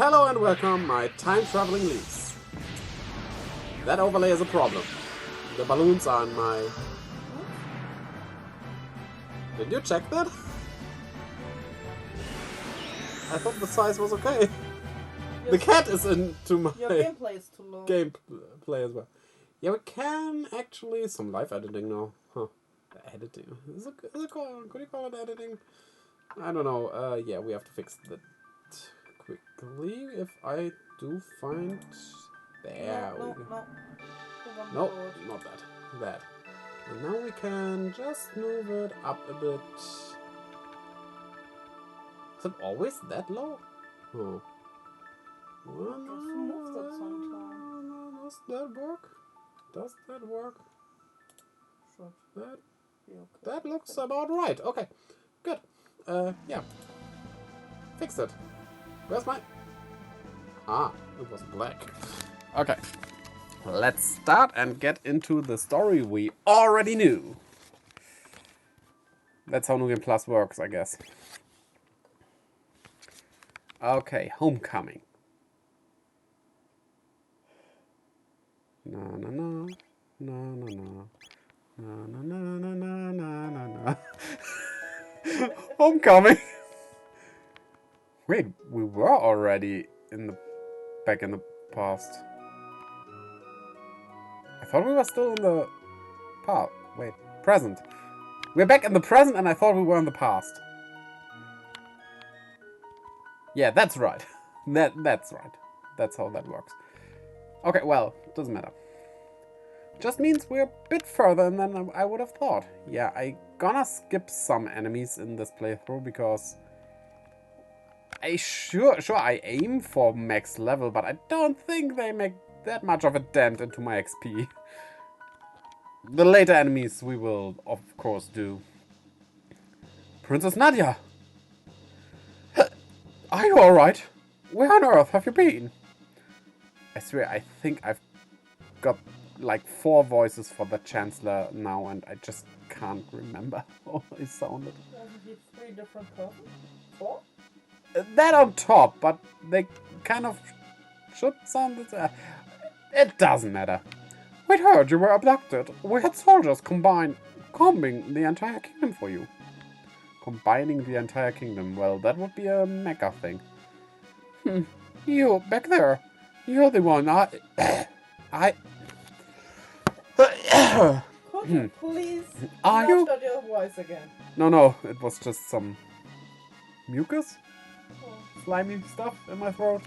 Hello and welcome, my time-traveling leaves. That overlay is a problem. The balloons are on my... Did you check that? I thought the size was okay. The cat is into my... Your gameplay is too low. Gameplay as well. Yeah, we can actually... Some live editing now. Huh. Editing. Could you call it editing? I don't know. Yeah, we have to fix that quickly. If I do find... There we go. No, not that. That. And now we can just move it up a bit. Is it always that low? Oh. Well, does that work? Does that work? That looks about right. Okay, good. Yeah. Fix it. Where's my... Ah, it was black. Okay. Let's start and get into the story we already knew. That's how New Game Plus works, I guess. Okay, Homecoming. Na na na. Na na na. Na na na na na na na. Homecoming. Wait, we were already back in the past. I thought we were still in the past. Wait, present. We're back in the present and I thought we were in the past. Yeah, that's right. That's right. That's how that works. Okay, well, doesn't matter. Just means we're a bit further than I would have thought. Yeah, I gonna skip some enemies in this playthrough because I aim for max level, but I don't think they make that much of a dent into my XP. The later enemies we will, of course, do. Princess Nadia! Are you alright? Where on earth have you been? I swear, I think I've got like 4 voices for the Chancellor now, and I just can't remember how they sounded. Wasn't it 3 different persons? 4? That on top, but they kind of should sound... It doesn't matter. We'd heard you were abducted. We had soldiers combing the entire kingdom for you. Combining the entire kingdom. Well, that would be a mecha thing. You, back there. You're the one. Could you please Are you? start your voice again? No, it was just some mucus? Slimy stuff in my throat.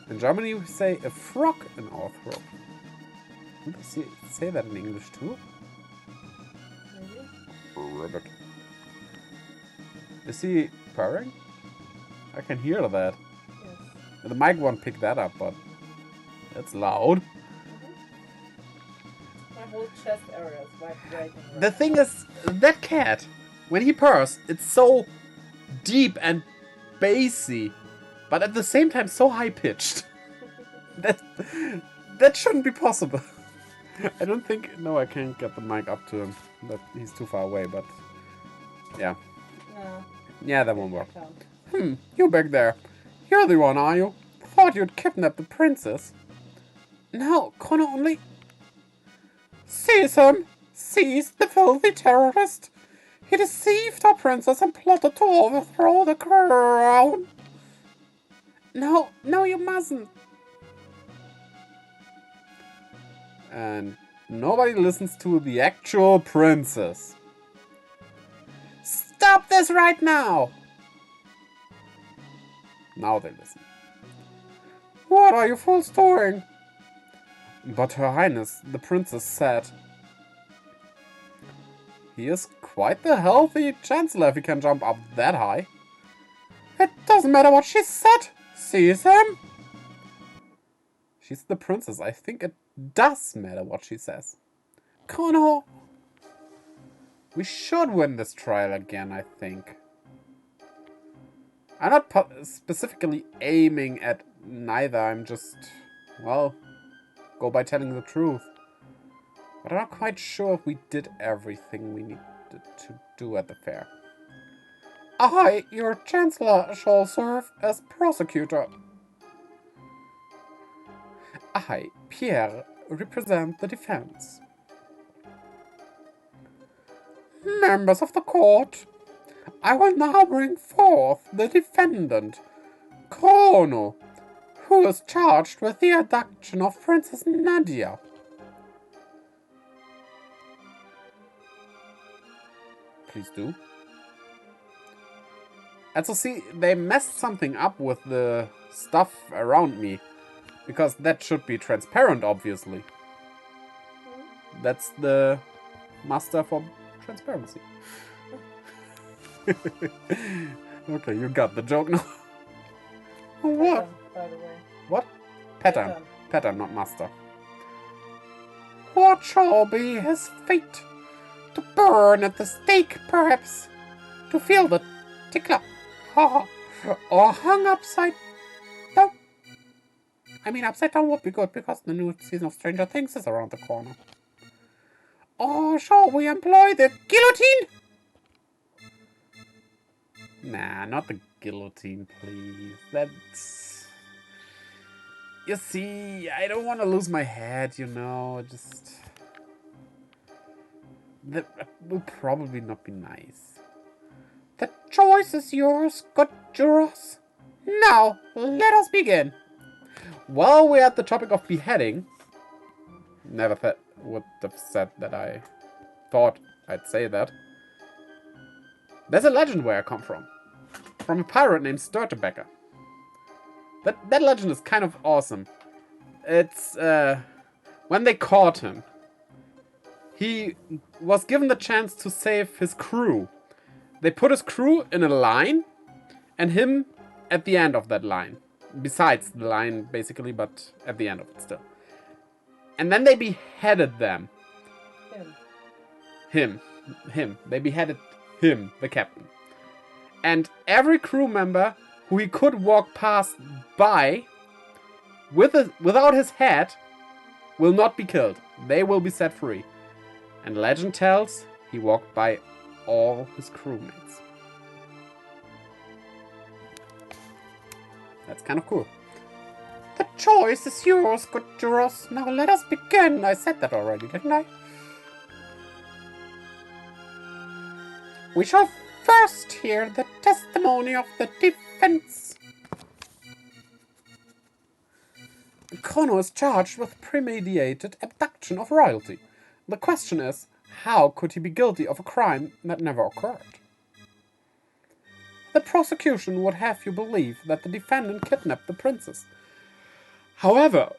In Germany we say a frog in our throat. Would you say that in English too? Maybe. Ribbit. Is he purring? I can hear that. Yes. The mic won't pick that up, but it's loud. My whole chest area is vibrating. The thing is, that cat, when he purrs, it's so deep and bassy, but at the same time so high-pitched. That shouldn't be possible. I don't think... No, I can't get the mic up to him. He's too far away, but... Yeah. No. Yeah, that won't work. You back there. You're the one, are you? Thought you'd kidnapped the princess. No, Chrono only... Seize him! Seize the filthy terrorist! He deceived our princess and plotted to overthrow the crown! No, you mustn't! And nobody listens to the actual princess. Stop this right now! Now they listen. What are you fools doing? But Her Highness, the princess, said... He is quite the healthy Chancellor if he can jump up that high. It doesn't matter what she said. Seize him. She's the princess. I think it does matter what she says. Chrono. We should win this trial again, I think. I'm not specifically aiming at neither. I'm just, well, go by telling the truth. But I'm not quite sure if we did everything we needed to do at the fair. I, your Chancellor, shall serve as prosecutor. I, Pierre, represent the defense. Members of the court, I will now bring forth the defendant, Chrono, who is charged with the abduction of Princess Nadia. Please do. And so see, they messed something up with the stuff around me. Because that should be transparent, obviously. That's the master for transparency. Okay, you got the joke now. What? Pattern, by the way. What? Pattern. Pattern, not master. What shall be his fate? To burn at the stake, perhaps? To feel the tickler? Or hung upside down? I mean, upside down would be good because the new season of Stranger Things is around the corner. Or shall we employ the guillotine? Nah, not the guillotine, please. That's... You see, I don't want to lose my head, you know, just... That will probably not be nice. The choice is yours, good jurors. Now, let us begin. While we're at the topic of beheading... Never would have said that I thought I'd say that. There's a legend where I come from. From a pirate named Sturtebecker. That legend is kind of awesome. It's, when they caught him, he was given the chance to save his crew. They put his crew in a line, and him at the end of that line. Besides the line, basically, but at the end of it still. And then they beheaded them. Him. They beheaded him, the captain. And every crew member who he could walk past by without his head will not be killed. They will be set free. And legend tells he walked by all his crewmates. That's kind of cool. The choice is yours, good jurors. Now let us begin. I said that already, didn't I? We shall first hear the testimony of the defense. Chrono is charged with premeditated abduction of royalty. The question is, how could he be guilty of a crime that never occurred? The prosecution would have you believe that the defendant kidnapped the princess. However,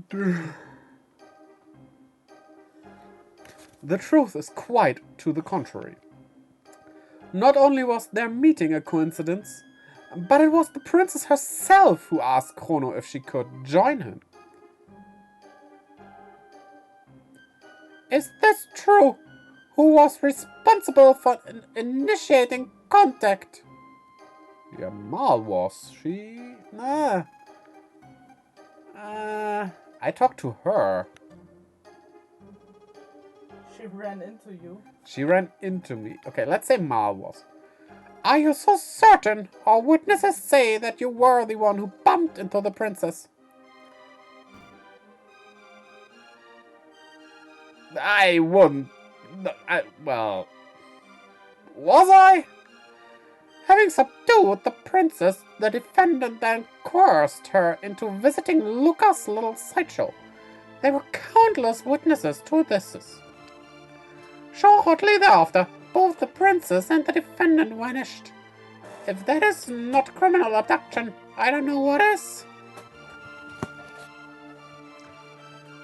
the truth is quite to the contrary. Not only was their meeting a coincidence, but it was the princess herself who asked Chrono if she could join him. Is this true? Who was responsible for initiating contact? Yeah, Mal was. She... I talked to her. She ran into you. She ran into me. Okay, let's say Mal was. Are you so certain? Our witnesses say that you were the one who bumped into the princess. I wouldn't... well... Was I? Having subdued the princess, the defendant then coerced her into visiting Luca's little sideshow. There were countless witnesses to this. Shortly thereafter, both the princess and the defendant vanished. If that is not criminal abduction, I don't know what is.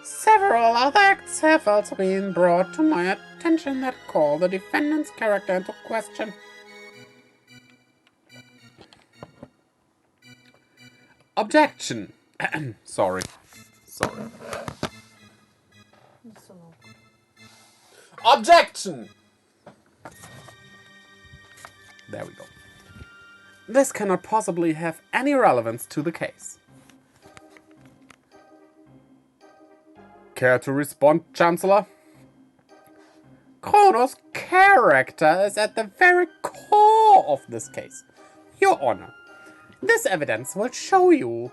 Several other acts have also been brought to my attention that call the defendant's character into question. Objection. Sorry. Objection! There we go. This cannot possibly have any relevance to the case. Care to respond, Chancellor? Chrono's character is at the very core of this case. Your Honor, this evidence will show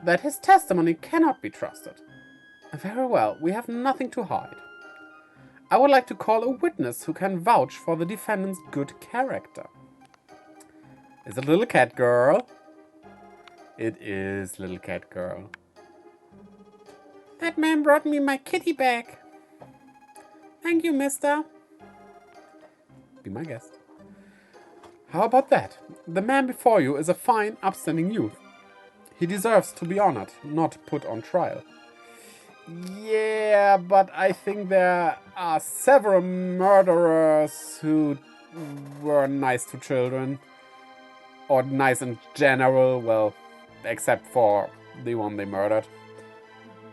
that his testimony cannot be trusted. Very well, we have nothing to hide. I would like to call a witness who can vouch for the defendant's good character. Is it little cat girl? It is little cat girl. That man brought me my kitty back. Thank you, mister. Be my guest. How about that? The man before you is a fine, upstanding youth. He deserves to be honored, not put on trial. Yeah, but I think there are several murderers who were nice to children. Or nice in general, well, except for the one they murdered.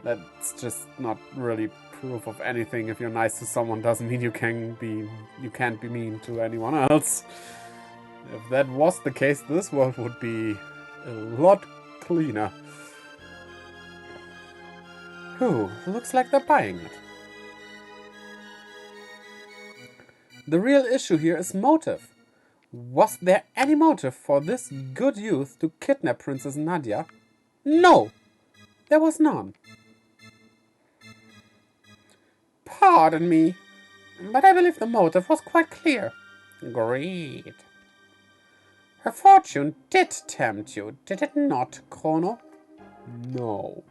That's just not really proof of anything. If you're nice to someone doesn't mean you can't be mean to anyone else. If that was the case, this world would be a lot cleaner. Whew, looks like they're buying it. The real issue here is motive. Was there any motive for this good youth to kidnap Princess Nadia? No, there was none. Pardon me, but I believe the motive was quite clear. Greed. Her fortune did tempt you, did it not, Chrono? No.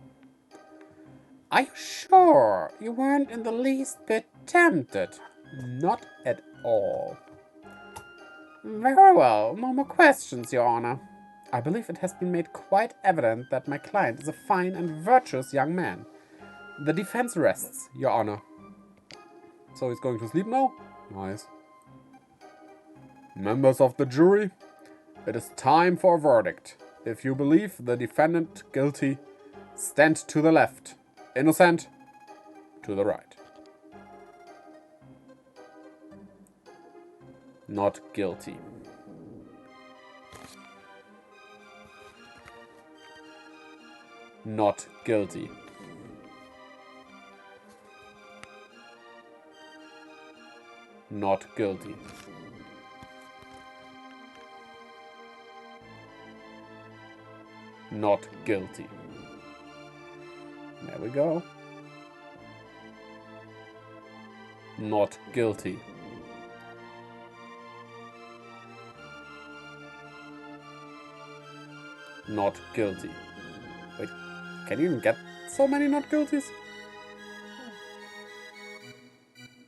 Are you sure you weren't in the least bit tempted? Not at all. Very well, no more questions, Your Honor. I believe it has been made quite evident that my client is a fine and virtuous young man. The defense rests, Your Honor. So he's going to sleep now? Nice. Members of the jury, it is time for a verdict. If you believe the defendant guilty, stand to the left. Innocent, to the right. Not guilty. Not guilty. Not guilty. Not guilty. There we go. Not guilty. Not guilty. Wait, can you even get so many not guilties?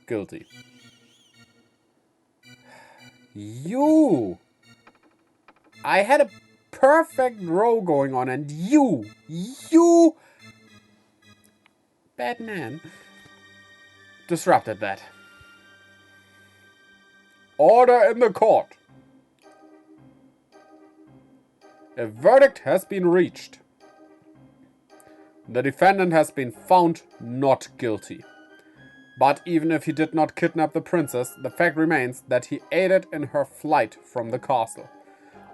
Guilty. You! I had a perfect row going on and you! Bad man. Disrupted that. Order in the court. A verdict has been reached. The defendant has been found not guilty. But even if he did not kidnap the princess, the fact remains that he aided in her flight from the castle.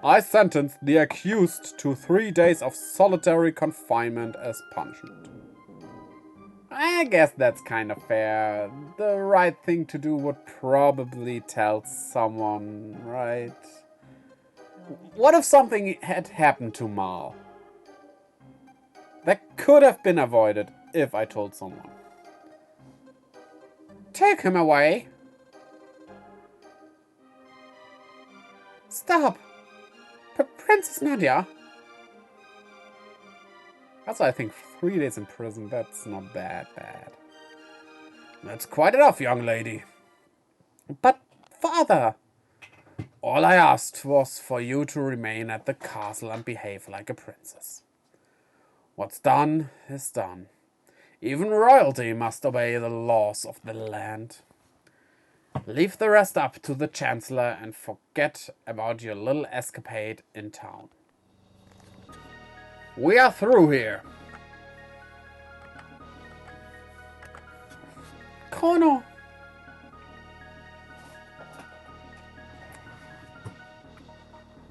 I sentence the accused to 3 days of solitary confinement as punishment. I guess that's kind of fair. The right thing to do would probably tell someone, right? What if something had happened to Mal? That could have been avoided if I told someone. Take him away. Stop. Princess Nadia. That's why I think 3 days in prison, that's not bad. That's quite enough, young lady. But, father, all I asked was for you to remain at the castle and behave like a princess. What's done is done. Even royalty must obey the laws of the land. Leave the rest up to the Chancellor and forget about your little escapade in town. We are through here. Chrono.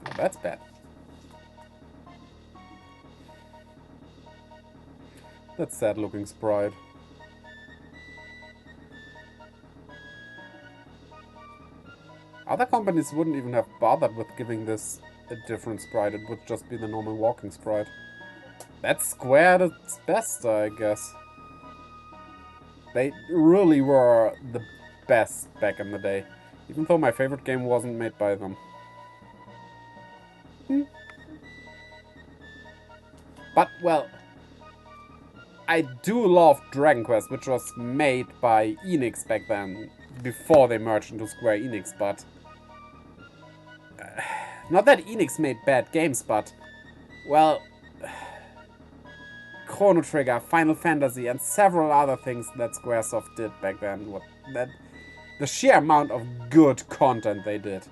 Oh, that's bad. That sad looking sprite. Other companies wouldn't even have bothered with giving this a different sprite. It would just be the normal walking sprite. That's Square at its best, I guess. They really were the best back in the day. Even though my favorite game wasn't made by them. But, well, I do love Dragon Quest, which was made by Enix back then, before they merged into Square Enix, but... not that Enix made bad games, but... well... Chrono Trigger, Final Fantasy, and several other things that Squaresoft did back then. The sheer amount of good content they did.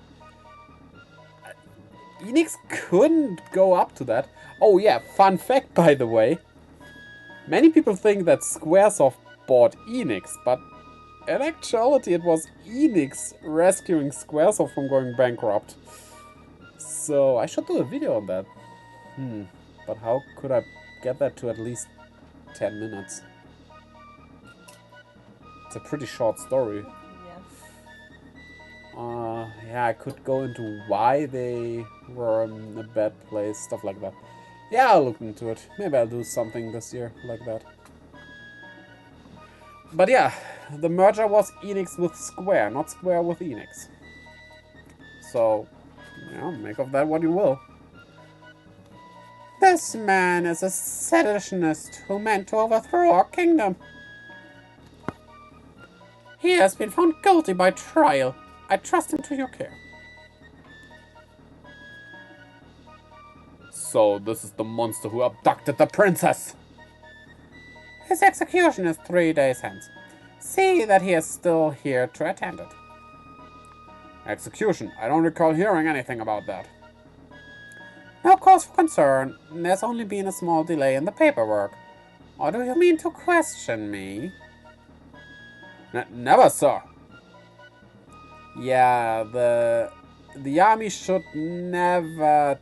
Enix couldn't go up to that. Oh yeah, fun fact by the way. Many people think that Squaresoft bought Enix, but in actuality it was Enix rescuing Squaresoft from going bankrupt. So I should do a video on that. But how could I get that to at least 10 minutes? It's a pretty short story. Yeah, I could go into why they were in a bad place, stuff like that. Yeah, I'll look into it. Maybe I'll do something this year like that. But yeah, the merger was Enix with Square, not Square with Enix. So, yeah, make of that what you will. This man is a seditionist who meant to overthrow our kingdom. He has been found guilty by trial. I trust him to your care. So, this is the monster who abducted the princess. His execution is 3 days hence. See that he is still here to attend it. Execution? I don't recall hearing anything about that. No cause for concern. There's only been a small delay in the paperwork. Or do you mean to question me? Never, sir. Yeah, the army should never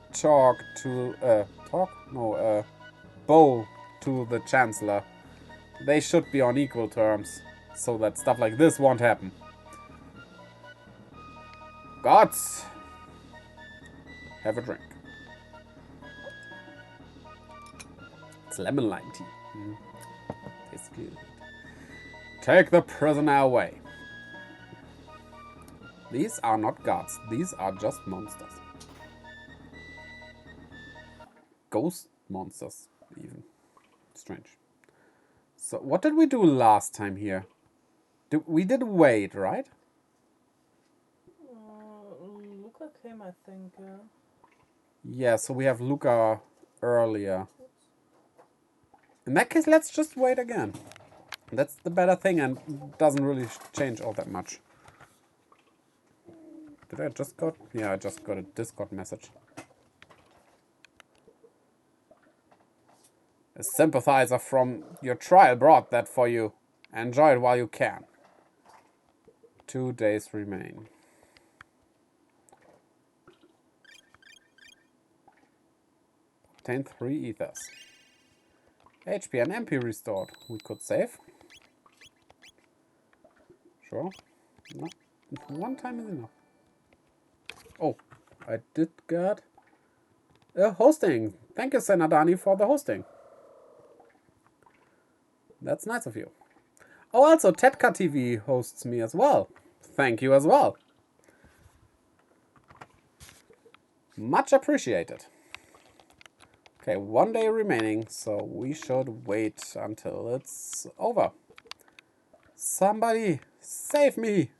bow to the chancellor. They should be on equal terms, so that stuff like this won't happen. Gods, have a drink. It's lemon lime tea. Tastes good. Take the prisoner away. These are not gods. These are just monsters. Ghost monsters, even. Strange. So, what did we do last time here? We did wait, right? Luca came, I think. Yeah, so we have Luca earlier. In that case, let's just wait again. That's the better thing and doesn't really change all that much. Did I just got? Yeah, I just got a Discord message. A sympathizer from your trial brought that for you. Enjoy it while you can. 2 days remain. Obtain 3 ethers. HP and MP restored. We could save. Sure. No. 1 time is enough. Oh, I did get hosting. Thank you, Senadani, for the hosting. That's nice of you. Oh, also, Tetka TV hosts me as well. Thank you as well. Much appreciated. Okay, 1 day remaining, so we should wait until it's over. Somebody, save me!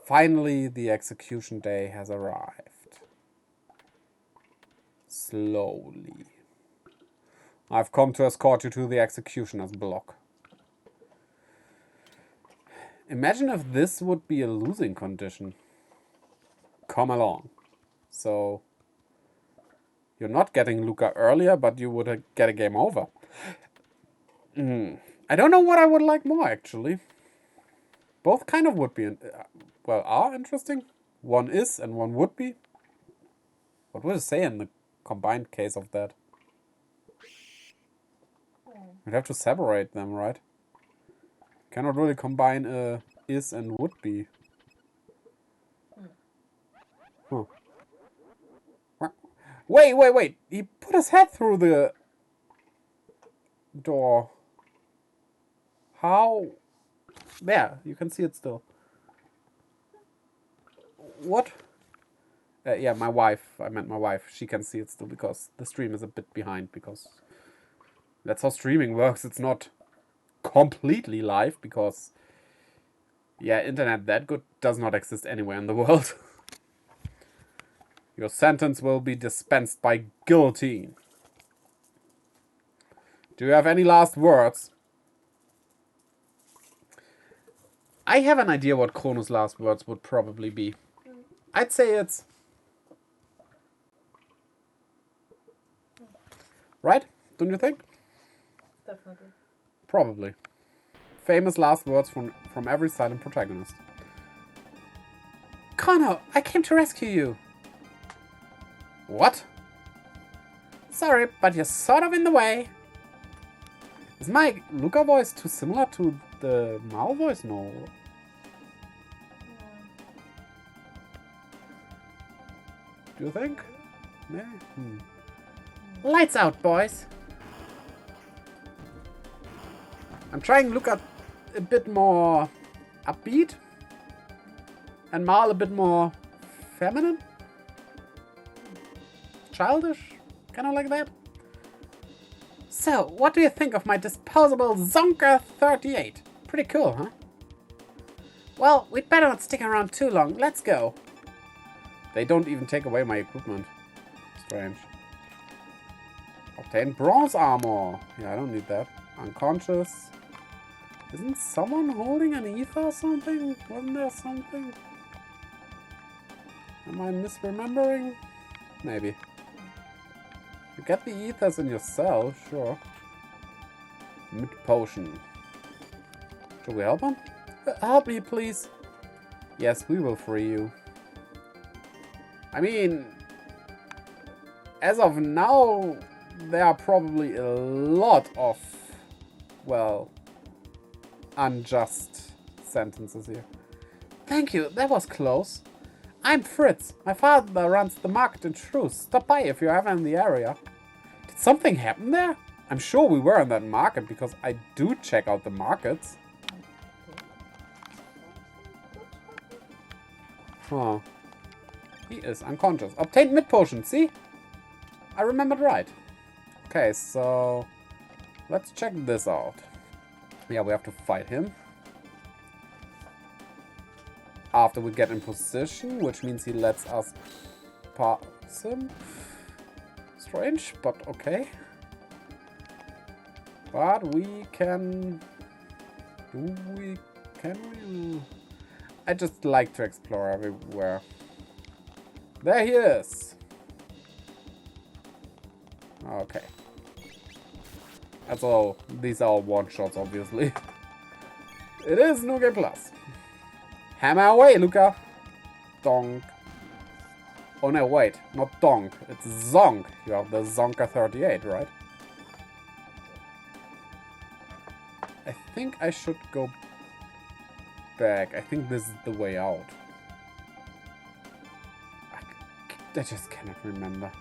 Finally, the execution day has arrived. Slowly. I've come to escort you to the executioner's block. Imagine if this would be a losing condition. Come along. So, you're not getting Luca earlier, but you would get a game over. I don't know what I would like more, actually. Both kind of would be, are interesting. One is and one would be. What would it say in the combined case of that? We'd have to separate them, right? Cannot really combine is and would be. Wait. He put his head through the door. How? There, you can see it still. What? Yeah, my wife. I meant my wife. She can see it still because the stream is a bit behind because that's how streaming works. It's not completely live because, yeah, internet that good does not exist anywhere in the world. Your sentence will be dispensed by guillotine. Do you have any last words? I have an idea what Chrono's last words would probably be. I'd say it's... Right? Don't you think? Definitely. Probably. Famous last words from every silent protagonist. Chrono, I came to rescue you. What? Sorry, but you're sort of in the way. Is my Luca voice too similar to the Mal voice? No. Do you think? Yeah. Lights out, boys. I'm trying Luca a bit more upbeat. And Mal a bit more feminine. Childish. Kind of like that. So, what do you think of my disposable Zonker 38? Pretty cool, huh? Well, we'd better not stick around too long. Let's go. They don't even take away my equipment. Strange. Obtain bronze armor. Yeah, I don't need that. Unconscious. Isn't someone holding an ether or something? Wasn't there something? Am I misremembering? Maybe. You get the ethers in your cell, sure. Mid potion. Should we help him? Help me, please. Yes, we will free you. I mean, as of now, there are probably a lot of, well, unjust sentences here. Thank you, that was close. I'm Fritz. My father runs the market in Shrews. Stop by if you're ever in the area. Did something happen there? I'm sure we were in that market because I do check out the markets. Huh. He is unconscious. Obtained mid potion, see? I remembered right. Okay, so let's check this out. Yeah, we have to fight him. After we get in position, which means he lets us pass him. Strange, but okay. But we can... Can we? I just like to explore everywhere. There he is! Okay. That's all. These are all one-shots, obviously. It is New Game Plus. Hammer away, Luca! Donk. Oh no, wait. Not donk. It's zonk. You have the Zonker 38, right? I think I should go back. I think this is the way out. I just cannot remember.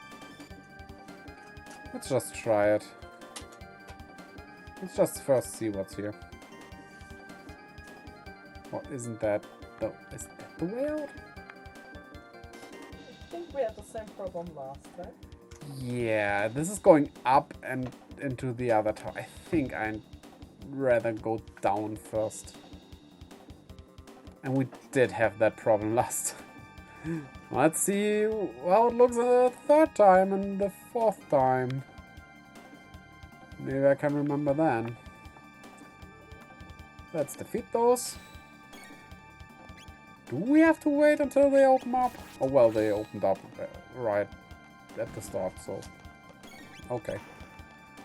Let's just try it. Let's just first see what's here. Or isn't that the... Is that the way out? I think we had the same problem last time. Yeah, this is going up and into the other tower. I think I'd rather go down first. And we did have that problem last time. Let's see how it looks the third time and the fourth time. Maybe I can remember then. Let's defeat those. Do we have to wait until they open up? Oh well, they opened up right at the start, so... Okay.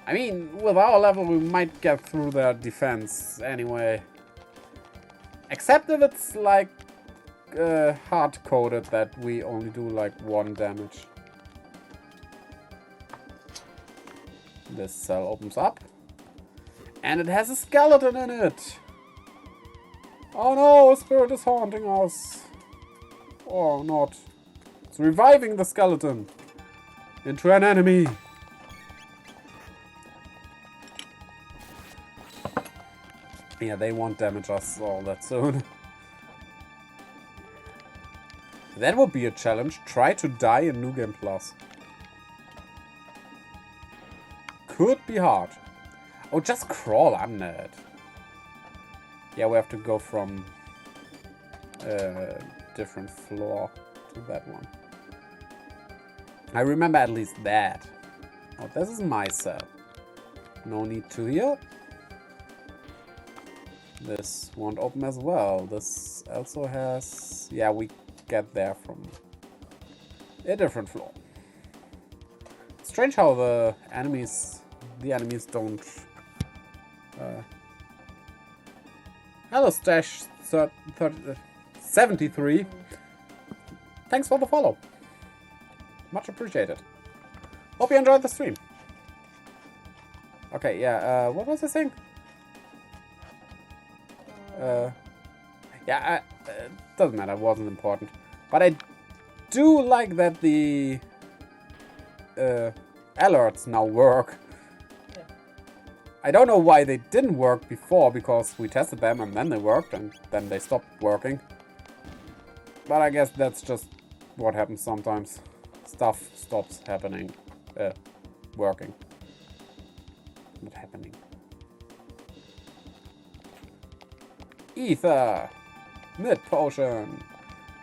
I mean, with our level we might get through their defense anyway. Except if it's like hard-coded that we only do like 1 damage. This cell opens up. And it has a skeleton in it! Oh no, a spirit is haunting us! Or not. It's reviving the skeleton! into an enemy. Yeah, they won't damage us all that soon. That would be a challenge. Try to die in New Game Plus. Could be hard. Oh, just crawl under it. Yeah, we have to go from a different floor to that one. I remember at least that. Oh, this is my cell. No need to heal. This won't open as well. This also has... Yeah, we get there from a different floor. Strange how the enemies don't... Hello, Stash 73. Thanks for the follow. Much appreciated. Hope you enjoyed the stream. Okay, yeah, what was I saying? Yeah, doesn't matter, it wasn't important. But I do like that the alerts now work. Yeah. I don't know why they didn't work before, because we tested them and then they worked and then they stopped working. But I guess that's just what happens sometimes. Stuff stops happening. Working. Not happening. Ether! Mid potion!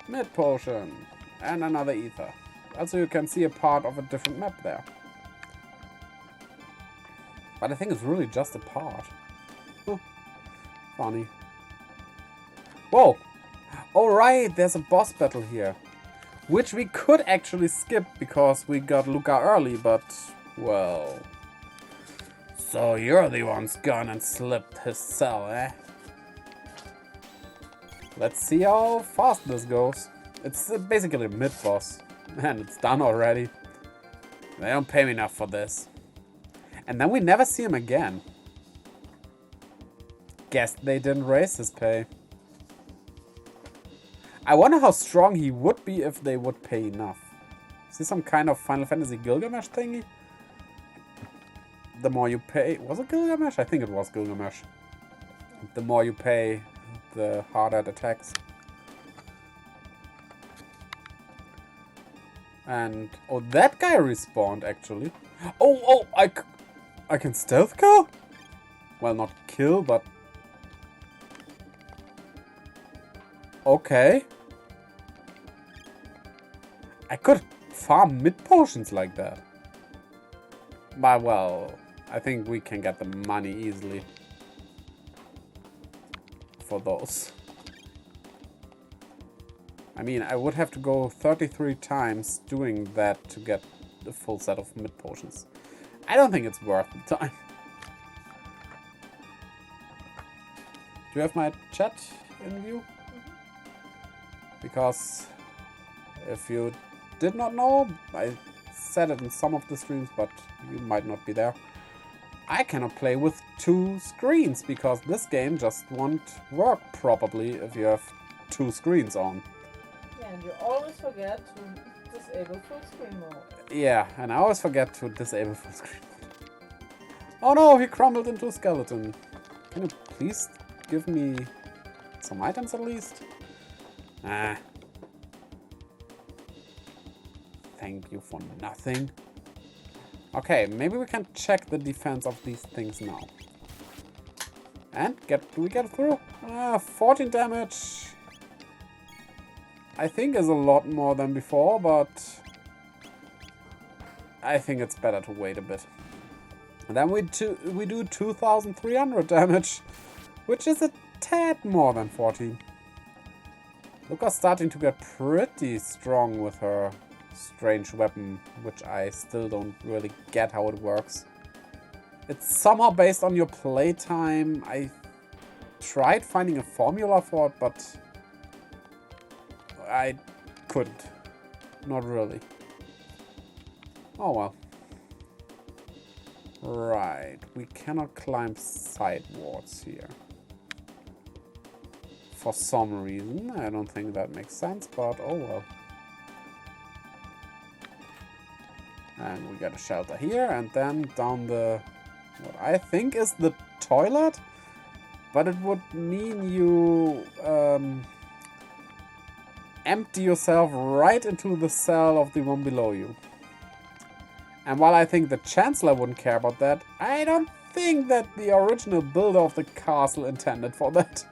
Mid potion! And another ether. Also you can see a part of a different map there. But I think it's really just a part. Huh. Funny. Whoa! Alright, there's a boss battle here. Which we could actually skip because we got Luca early, but... well... So you're the one's gone and slipped his cell, eh? Let's see how fast this goes. It's basically a mid-boss. And it's done already. They don't pay me enough for this. And then we never see him again. Guess they didn't raise his pay. I wonder how strong he would be if they would pay enough. Is this some kind of Final Fantasy Gilgamesh thingy? The more you pay... Was it Gilgamesh? I think it was Gilgamesh. The more you pay, the harder it attacks. And... oh, that guy respawned, actually. Oh, I can stealth kill? Well, not kill, but... okay. I could farm mid-potions like that. But, well, I think we can get the money easily. For those. I mean, I would have to go 33 times doing that to get the full set of mid-potions. I don't think it's worth the time. Do you have my chat in view? Because if you did not know, I said it in some of the streams, but you might not be there. I cannot play with 2 screens because this game just won't work properly if you have 2 screens on. Yeah, and you always forget to disable full screen mode. Yeah, and I always forget to disable full screen mode. Oh no, he crumbled into a skeleton. Can you please give me some items at least? Ah. Thank you for nothing. Okay, maybe we can check the defense of these things now. And do we get through? 14 damage. I think is a lot more than before, but I think it's better to wait a bit. And then we do 2,300 damage, which is a tad more than 14. Luca's starting to get pretty strong with her strange weapon, which I still don't really get how it works. It's somehow based on your playtime. I tried finding a formula for it, but I couldn't. Not really. Oh well. Right, we cannot climb sideboards here. For some reason, I don't think that makes sense, but oh well. And we got a shelter here, and then down the... what I think is the toilet? But it would mean you empty yourself right into the cell of the one below you. And while I think the Chancellor wouldn't care about that, I don't think that the original builder of the castle intended for that.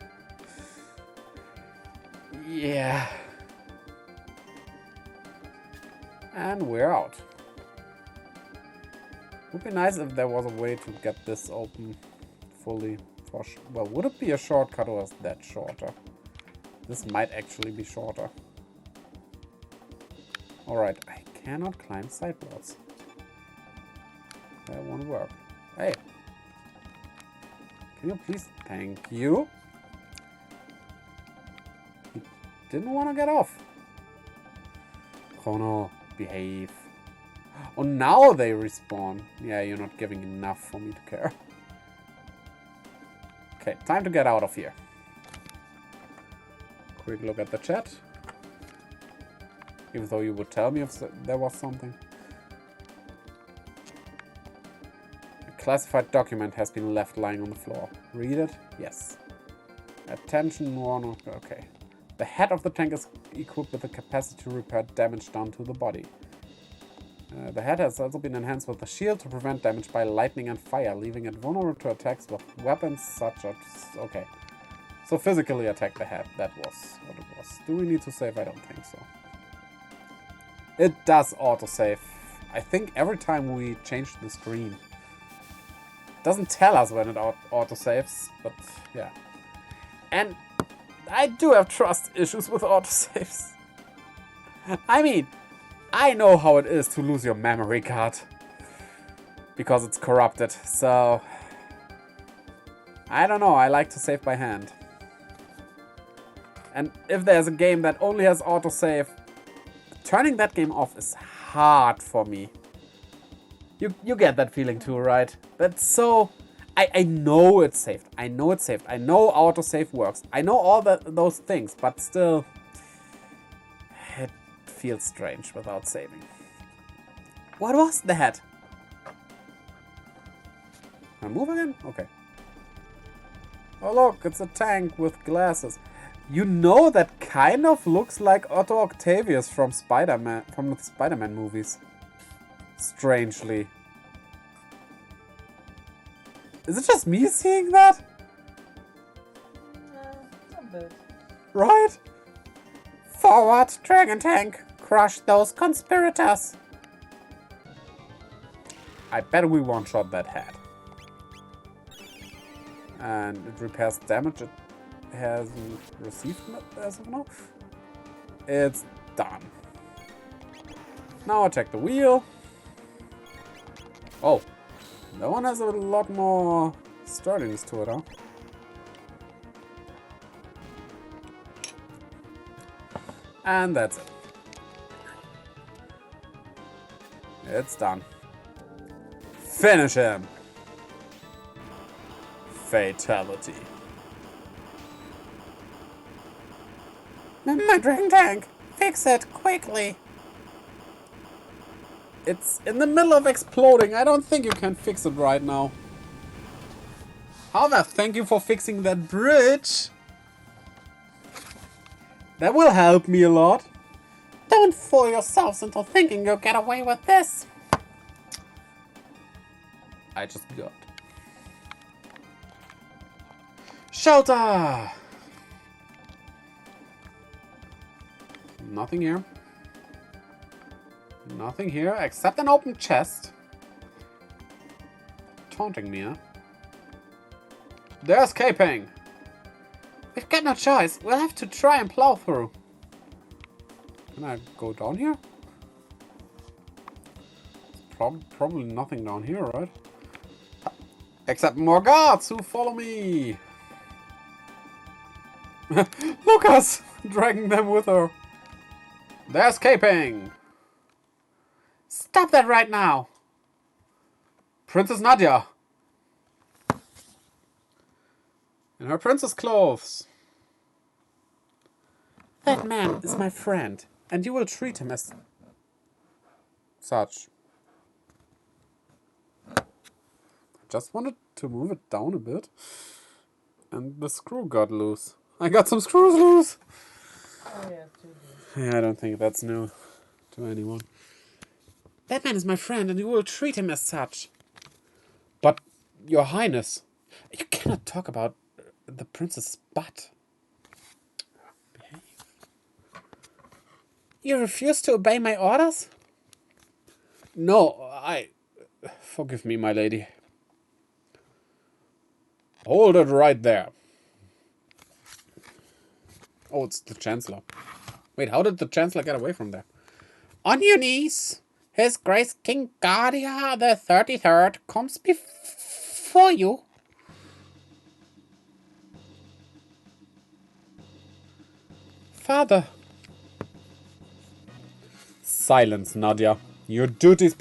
Yeah. And we're out. Would be nice if there was a way to get this open fully. Well, would it be a shortcut or is that shorter? This might actually be shorter. Alright, I cannot climb sideboards. That won't work. Hey! Can you please... Thank you. He didn't want to get off. Chrono, behave. Oh, now they respawn. Yeah, you're not giving enough for me to care. Okay, time to get out of here. Quick look at the chat. Even though you would tell me if there was something. A classified document has been left lying on the floor. Read it? Yes. Attention, Warner. Okay. The head of the tank is equipped with the capacity to repair damage done to the body. The head has also been enhanced with a shield to prevent damage by lightning and fire, leaving it vulnerable to attacks with weapons such as... Okay. So physically attack the head. That was what it was. Do we need to save? I don't think so. It does autosave. I think every time we change the screen. Doesn't tell us when it autosaves, but yeah. And I do have trust issues with autosaves. I mean, I know how it is to lose your memory card. Because it's corrupted, so... I don't know, I like to save by hand. And if there's a game that only has autosave, turning that game off is hard for me. You get that feeling too, right? That's so... I know it's saved. I know it's saved. I know autosave works. I know all those things, but still... It feels strange without saving. What was that? Can I move again? Okay. Oh look, it's a tank with glasses. You know that kind of looks like Otto Octavius from Spider-Man, from the Spider-Man movies. Strangely. Is it just me seeing that? A bit. Right? Forward, Dragon Tank! Crush those conspirators! I bet we one-shot that head. And it repairs damage it hasn't received as of now. It's done. Now attack the wheel. Oh. That one has a lot more sturdiness to it, huh? And that's it. It's done. Finish him! Fatality. My dragon tank! Fix it, quickly! It's in the middle of exploding. I don't think you can fix it right now. However, thank you for fixing that bridge. That will help me a lot. Don't fool yourselves into thinking you'll get away with this. I just got. Shelter! Nothing here. Nothing here except an open chest. Taunting me, huh? They're escaping! We've got no choice. We'll have to try and plow through. Can I go down here? Probably nothing down here, right? Except more guards who follow me. Lucas! Dragging them with her. They're escaping! Stop that right now! Princess Nadia! In her princess clothes. That man is my friend, and you will treat him as such. just wanted to move it down a bit. And the screw got loose. I got some screws loose! Oh yeah, too. Yeah, I don't think that's new to anyone. That man is my friend, and you will treat him as such. But, Your Highness, you cannot talk about the prince's butt. Behave. You refuse to obey my orders? No, Forgive me, my lady. Hold it right there. Oh, it's the Chancellor. Wait, how did the Chancellor get away from there? On your knees! His Grace King Guardia the 33rd comes before you. Father. Silence, Nadia. Your duties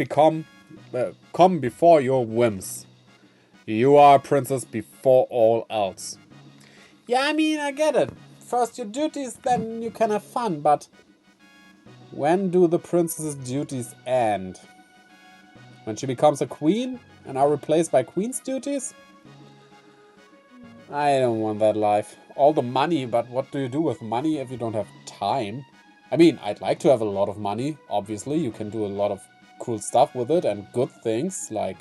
come before your whims. You are a princess before all else. Yeah, I mean, I get it. First your duties, then you can have fun, but when do the princess's duties end? When she becomes a queen and are replaced by queen's duties? I don't want that life. All the money, but what do you do with money if you don't have time? I mean, I'd like to have a lot of money, obviously. You can do a lot of cool stuff with it and good things, like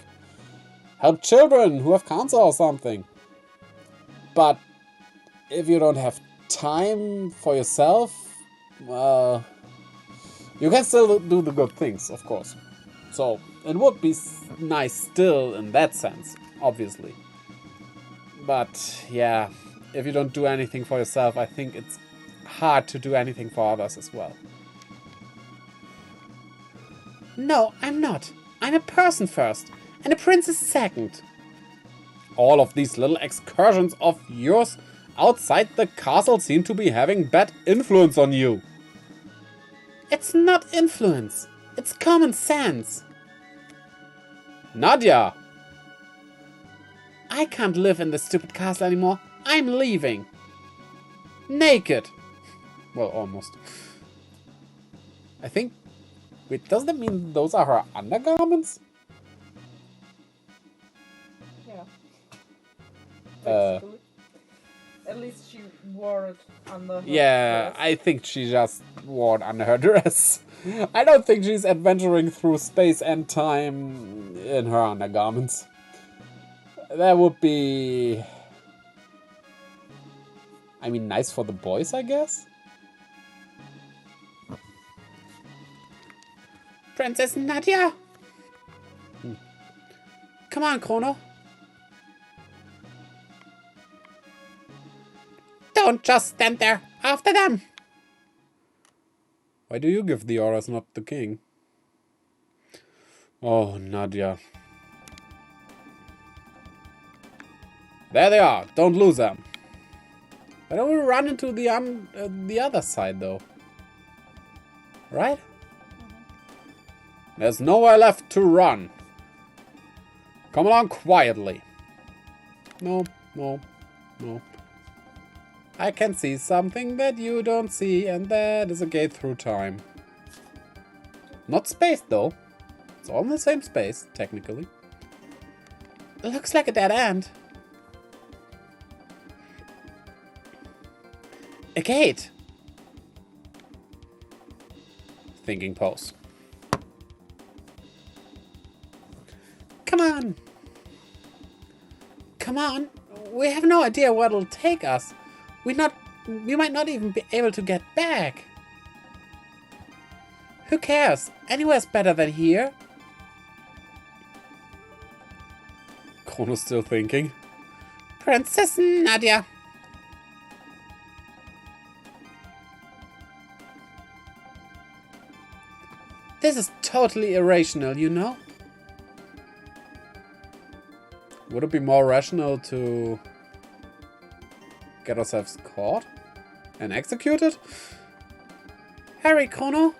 help children who have cancer or something. But if you don't have time for yourself, well, you can still do the good things, of course. So, it would be nice still in that sense, obviously. But, yeah, if you don't do anything for yourself, I think it's hard to do anything for others as well. No, I'm not. I'm a person first, and a princess second. All of these little excursions of yours outside the castle seem to be having bad influence on you. It's not influence. It's common sense. Nadia! I can't live in this stupid castle anymore. I'm leaving. Naked. Well, almost. I think... Wait, does that mean those are her undergarments? Yeah. Basically. At least she wore it under her dress. I think she just wore it under her dress. I don't think she's adventuring through space and time in her undergarments. That would be... I mean, nice for the boys, I guess? Princess Nadia! Come on, Chrono. Don't just stand there. After them. Why do you give the orders, not the king? Oh, Nadia. There they are. Don't lose them. Why don't we run into the other side, though? Right? There's nowhere left to run. Come along quietly. No, no, no. I can see something that you don't see, and that is a gate through time. Not space, though. It's all in the same space, technically. It looks like a dead end. A gate. Thinking pose. Come on. Come on. We have no idea where it'll take us. We might not even be able to get back. Who cares? Anywhere's better than here. Chrono's still thinking. Princess Nadia. This is totally irrational, you know? Would it be more rational to get ourselves caught and executed? Hurry, Chrono!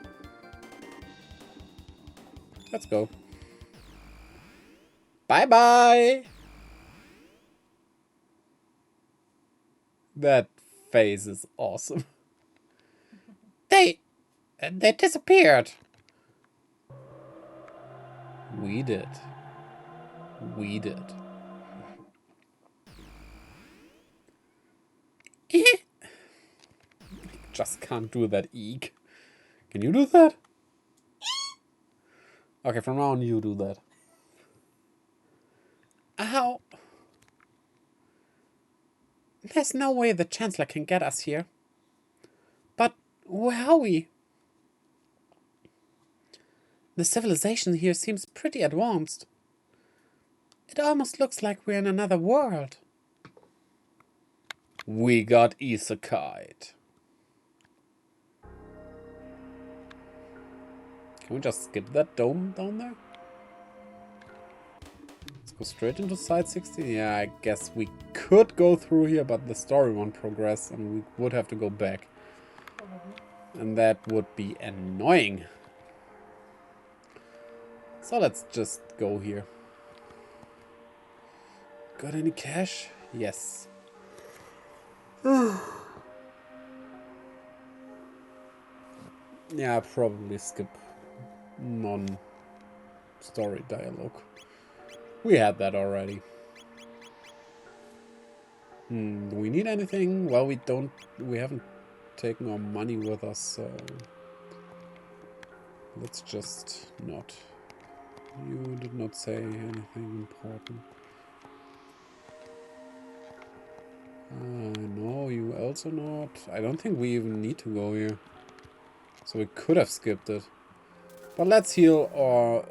Let's go. Bye-bye! That face is awesome. They disappeared. We did. We did. Just can't do that, eek. Can you do that? Okay, from now on you do that. How? There's no way the Chancellor can get us here. But where are we? The civilization here seems pretty advanced. It almost looks like we're in another world. We got isekai'd. Can we just skip that dome down there? Let's go straight into side 16. Yeah, I guess we could go through here, but the story won't progress and we would have to go back. And that would be annoying. So let's just go here. Got any cash? Yes. Yeah, I'll probably skip non-story dialogue. We had that already. Do we need anything? Well, we haven't taken our money with us, so let's just not. You did not say anything important. No, you also not. I don't think we even need to go here. So we could have skipped it. But let's heal our...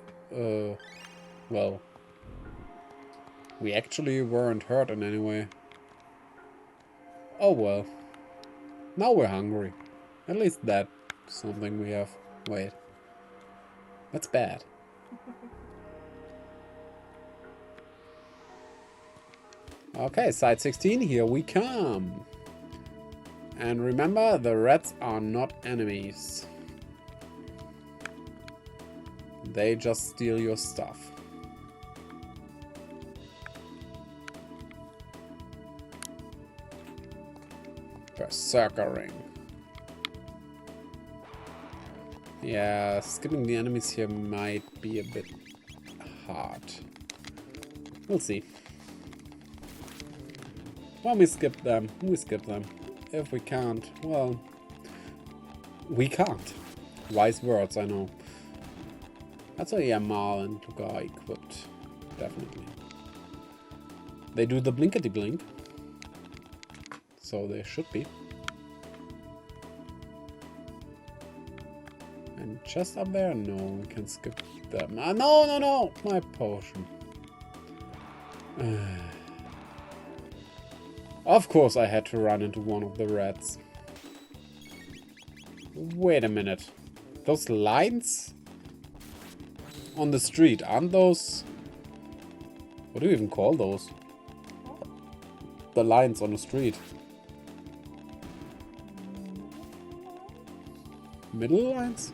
well... We actually weren't hurt in any way. Oh well. Now we're hungry. At least that's something we have. Wait. That's bad. Okay, side 16, here we come. And remember, the rats are not enemies. They just steal your stuff. Berserker ring. Yeah, skipping the enemies here might be a bit hard. We'll see. When we skip them, we skip them. If we can't, well, we can't. Wise words, I know. That's why Yamal and Luca are equipped. Definitely. They do the blinkety blink. So they should be. And just up there? No, we can skip them. Ah, no! My potion. Of course I had to run into one of the rats. Wait a minute. Those lines on the street, aren't those... What do you even call those? The lines on the street. Middle lines?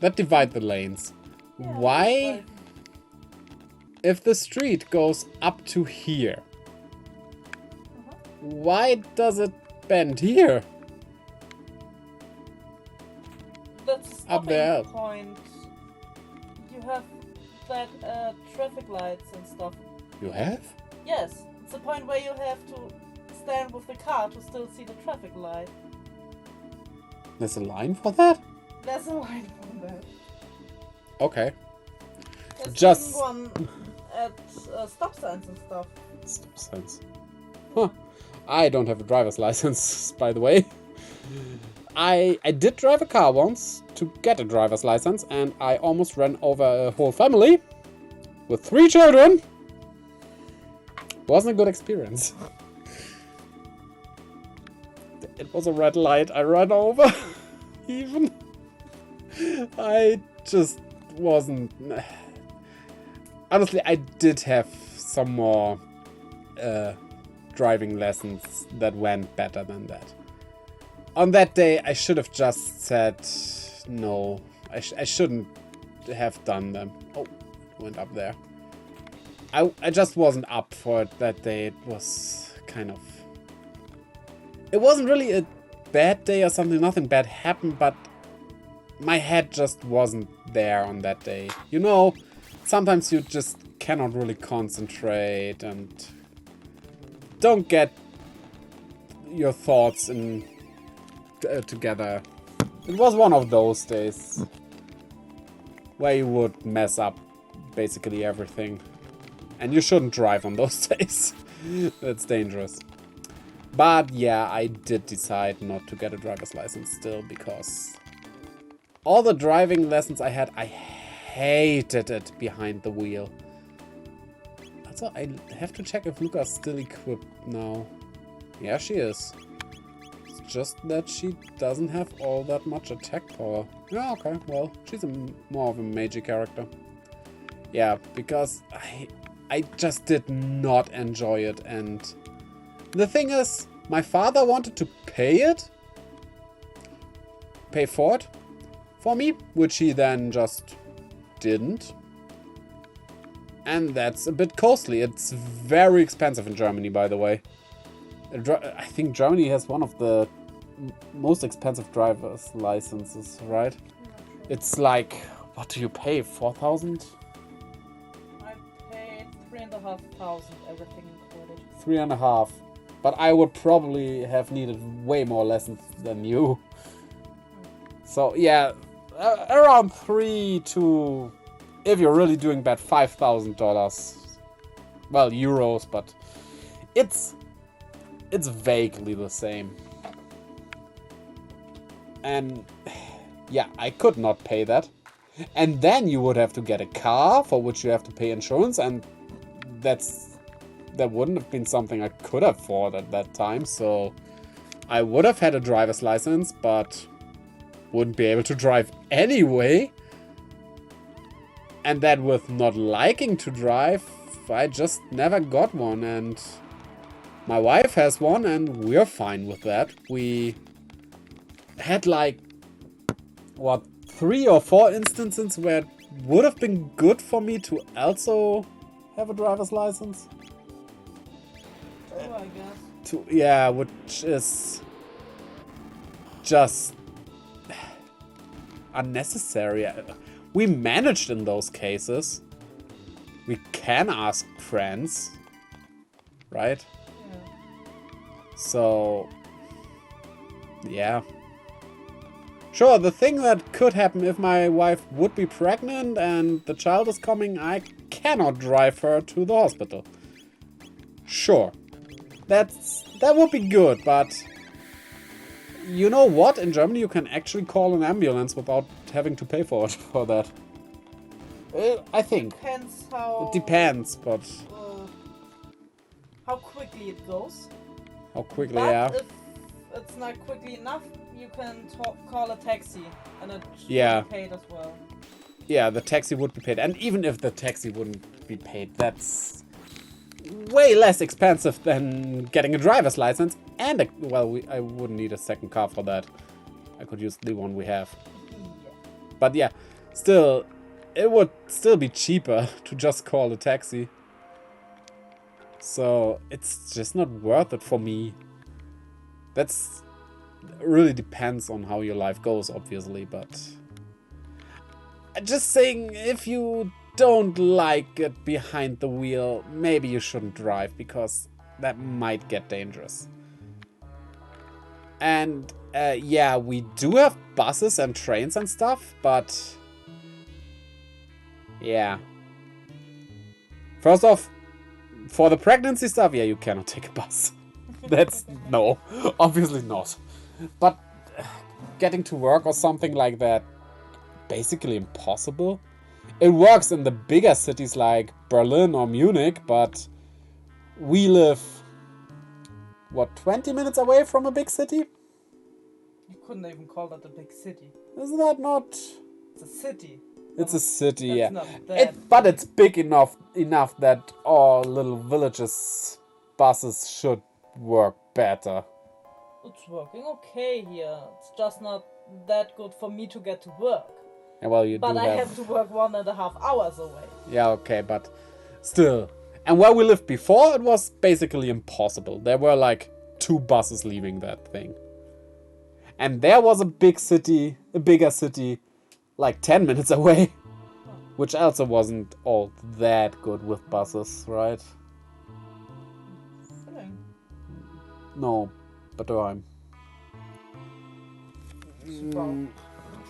That divide the lanes. Yeah, Why? If the street goes up to here, why does it bend here? That's a Up there. stopping point. You have that traffic lights and stuff. You have? Yes, it's the point where you have to stand with the car to still see the traffic light. There's a line for that? There's a line for that. Okay. There's Just- even one at stop signs and stuff. Stop signs. Huh. I don't have a driver's license, by the way. I did drive a car once to get a driver's license, and I almost ran over a whole family with 3 children. Wasn't a good experience. It was a red light I ran over. Even. I just wasn't... Honestly, I did have some more driving lessons that went better than that. On that day, I should have just said no. I shouldn't have done them. Oh, it went up there. I just wasn't up for it that day. It was kind of... It wasn't really a bad day or something. Nothing bad happened, but my head just wasn't there on that day. You know, sometimes you just cannot really concentrate and don't get your thoughts together. It was one of those days where you would mess up basically everything. And you shouldn't drive on those days. That's dangerous. But yeah, I did decide not to get a driver's license still, because all the driving lessons I had, I hated it behind the wheel. Also, I have to check if Luca's still equipped now. Yeah, she is. It's just that she doesn't have all that much attack power. Yeah, okay, well, she's more of a mage character. Yeah, because I just did not enjoy it, and the thing is, my father wanted to pay for it for me, which he then just didn't. And that's a bit costly. It's very expensive in Germany, by the way. I think Germany has one of the most expensive driver's licenses, right? It's like, what do you pay? 4,000? I paid 3,500, everything included. 3.5. But I would probably have needed way more lessons than you. So yeah, around 3 to, if you're really doing bad, $5,000. Well, euros, but it's vaguely the same. And yeah, I could not pay that. And then you would have to get a car for which you have to pay insurance, and that wouldn't have been something I could afford at that time. So I would have had a driver's license, but wouldn't be able to drive anyway. And that with not liking to drive, I just never got one. And my wife has one, and we're fine with that. We had like, what, 3 or 4 instances where it would have been good for me to also have a driver's license. Oh, I guess. Yeah, which is just unnecessary. We managed in those cases. We can ask friends, right? Yeah. So, yeah. Sure, the thing that could happen if my wife would be pregnant and the child is coming, I cannot drive her to the hospital. Sure. That would be good, but you know what? In Germany you can actually call an ambulance without having to pay for that. I think. Depends how. It depends, but how quickly it goes. how quickly, But yeah. if it's not quickly enough, you can call a taxi, and it should Yeah. be paid as well. Yeah, the taxi would be paid. And even if the taxi wouldn't be paid, that's way less expensive than getting a driver's license. And, I wouldn't need a second car for that. I could use the one we have. Yeah. But yeah, still, it would still be cheaper to just call a taxi. So, it's just not worth it for me. That's really depends on how your life goes, obviously, but just saying, if you don't like it behind the wheel, maybe you shouldn't drive, because that might get dangerous. And yeah, we do have buses and trains and stuff, but yeah. First off, for the pregnancy stuff, yeah, you cannot take a bus. That's no, obviously not. But getting to work or something like that, basically impossible. It works in the bigger cities like Berlin or Munich, but we live, what, 20 minutes away from a big city? You couldn't even call that a big city. Isn't that not? It's a city. It's a city, That's yeah. not that But it's big enough that all little villages buses should work better. It's working okay here. It's just not that good for me to get to work. Yeah, well, you But do I have... have to work 1.5 hours away. Yeah, okay, but still. And where we lived before, it was basically impossible. There were like 2 buses leaving that thing. And there was a bigger city, like 10 minutes away. Which also wasn't all that good with buses, right? Filling. No. Proto-Dome.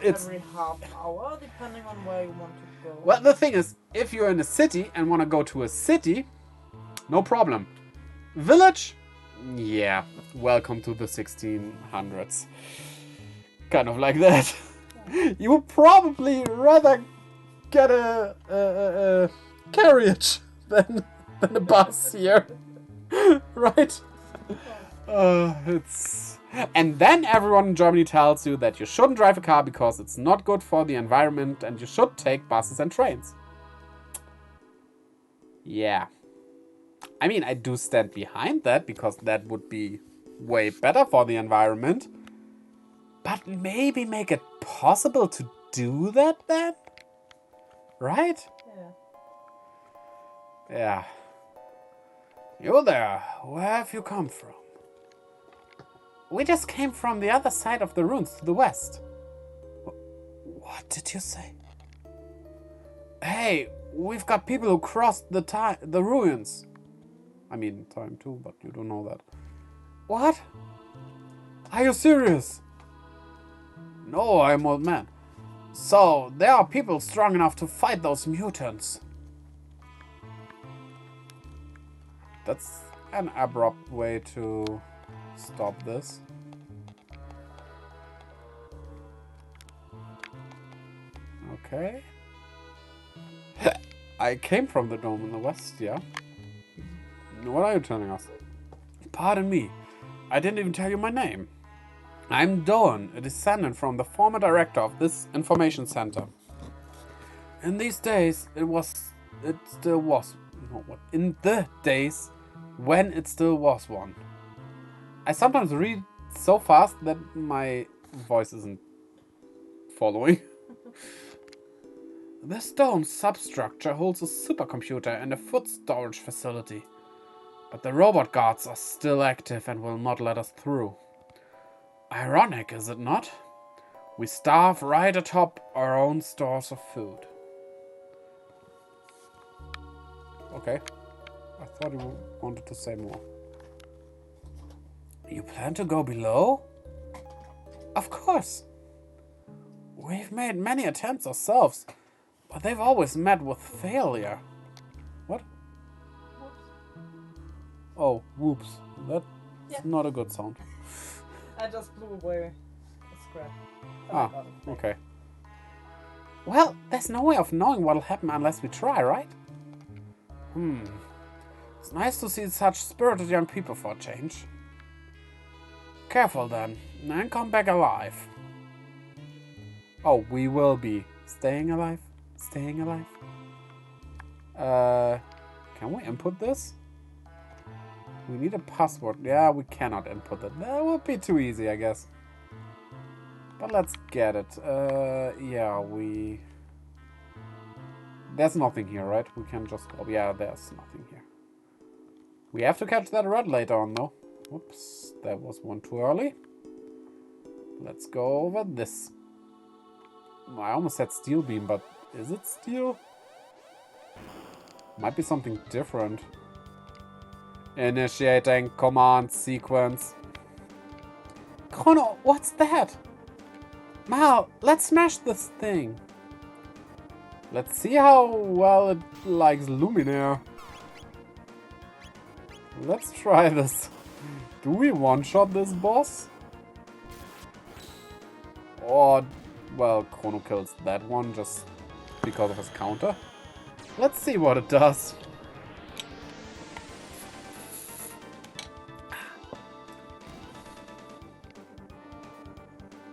It's every half hour, depending on where you want to go. well, the thing is, if you're in a city and want to go to a city, no problem. Village, yeah, welcome to the 1600s. Kind of like that. You would probably rather get a carriage than a bus here, right? It's and then everyone in Germany tells you that you shouldn't drive a car because it's not good for the environment and you should take buses and trains. Yeah. I mean, I do stand behind that because that would be way better for the environment. But maybe make it possible to do that then? Right? Yeah. Yeah. You there, where have you come from? We just came from the other side of the ruins to the west. What did you say? Hey, we've got people who crossed the ruins. I mean, time too, but you don't know that. What? Are you serious? No, I'm old man. So, there are people strong enough to fight those mutants. That's an abrupt way to stop this. Okay. I came from the dome in the west, yeah? What are you telling us? Pardon me. I didn't even tell you my name. I'm Doan, a descendant from the former director of this information center. In these days, in the days when it still was one. I sometimes read so fast that my voice isn't following. This dome substructure holds a supercomputer and a food storage facility. But the robot guards are still active and will not let us through. Ironic, is it not? We starve right atop our own stores of food. Okay. I thought you wanted to say more. You plan to go below? Of course. We've made many attempts ourselves, but they've always met with failure. What? Whoops. Oh, whoops. That's Yeah. not a good sound. I just blew away a scrap. Ah, okay. Well, there's no way of knowing what'll happen unless we try, right? It's nice to see such spirited young people for a change. Careful then, and come back alive. Oh, we will be staying alive? Staying alive? Can we input this? We need a password. Yeah, we cannot input it. That would be too easy, I guess. But let's get it. Yeah, there's nothing here, right? We can just go. Yeah, there's nothing here. We have to catch that red later on, though. Whoops, that was one too early. Let's go over this. I almost said steel beam, but is it steel? Might be something different. Initiating command sequence. Chrono, what's that? Mal, let's smash this thing. Let's see how well it likes Luminaire. Let's try this. Do we one-shot this boss? Or, well, Chrono kills that one just because of his counter. Let's see what it does.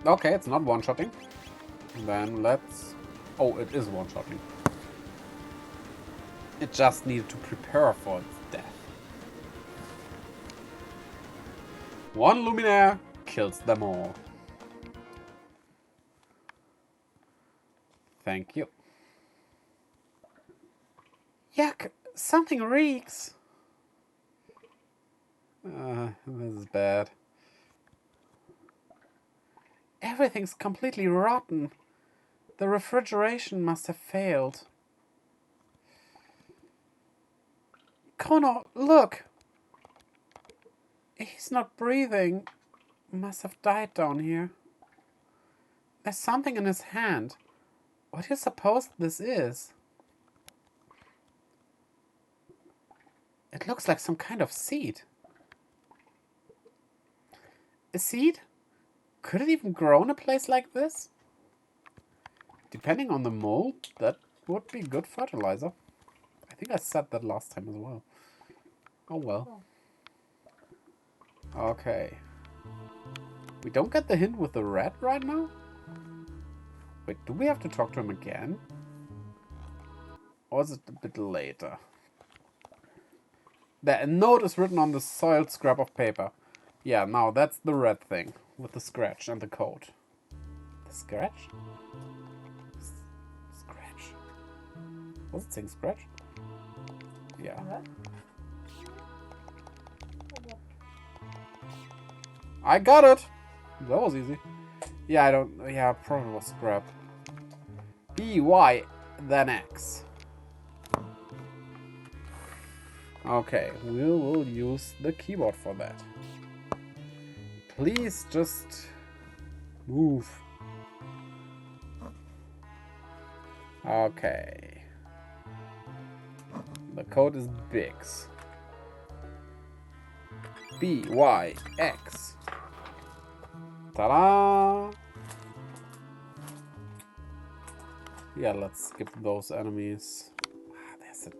Okay, it's not one-shotting. Then let's... Oh, it is one-shotting. It just needed to prepare for its death. One Luminaire kills them all. Thank you. Yuck, something reeks. This is bad. Everything's completely rotten. The refrigeration must have failed. Chrono, look! He's not breathing. must have died down here. There's something in his hand. What do you suppose this is? It looks like some kind of seed. A seed? Could it even grow in a place like this? Depending on the mold, that would be good fertilizer. I think I said that last time as well. Oh well. Okay. We don't get the hint with the rat right now? Wait, do we have to talk to him again? Or is it a bit later? There, a note is written on the soiled scrap of paper. Yeah, now that's the red thing. With the scratch and the code. The scratch? Scratch. Was it saying scratch? Yeah. What? I got it! That was easy. Yeah, I don't... Yeah, probably was scrap. B, Y, then X. Okay, we will use the keyboard for that. Please just move. Okay. The code is Bix. B, Y, X. Ta-da! Yeah, let's skip those enemies. There's a...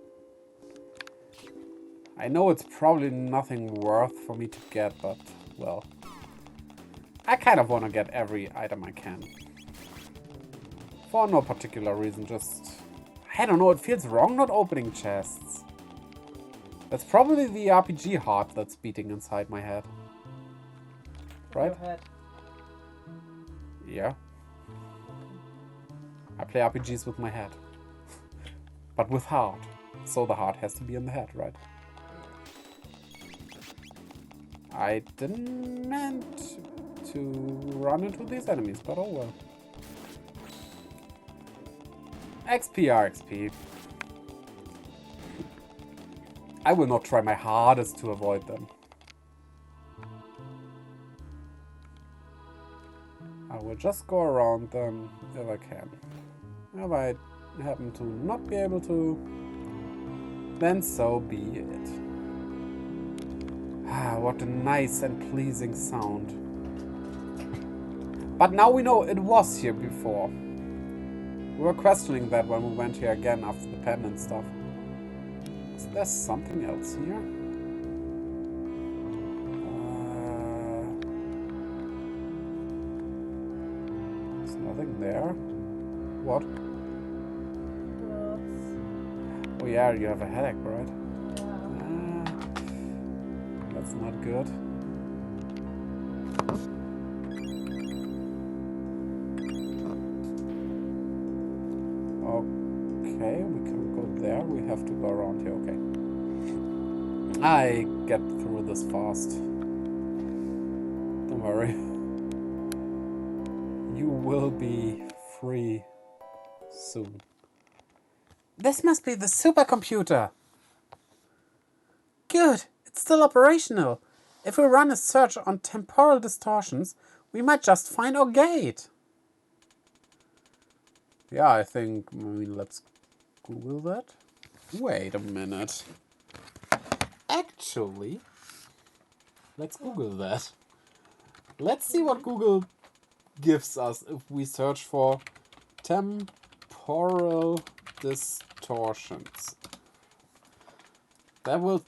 I know it's probably nothing worth for me to get, but, well... I kind of want to get every item I can. For no particular reason, just... I don't know, it feels wrong not opening chests. That's probably the RPG heart that's beating inside my head. Right? Your head. Yeah. I play RPGs with my head. But with heart. So the heart has to be in the head, right? I didn't meant to run into these enemies, but oh well. XP RXP. I will not try my hardest to avoid them. I will just go around them if I can. If I happen to not be able to, then so be it. Ah, what a nice and pleasing sound. But now we know it was here before. We were questioning that when we went here again after the pen and stuff. Is there something else here? There's nothing there. What? Oh yeah, you have a headache, right? Yeah. That's not good. Okay, we can go there. We have to go around here. Okay. I get through this fast. Don't worry. You will be free soon. This must be the supercomputer. Good. It's still operational. If we run a search on temporal distortions, we might just find our gate. Yeah, I think, let's Google that. Wait a minute. Actually, let's Google that. Let's see what Google gives us if we search for temporal distortions. That will...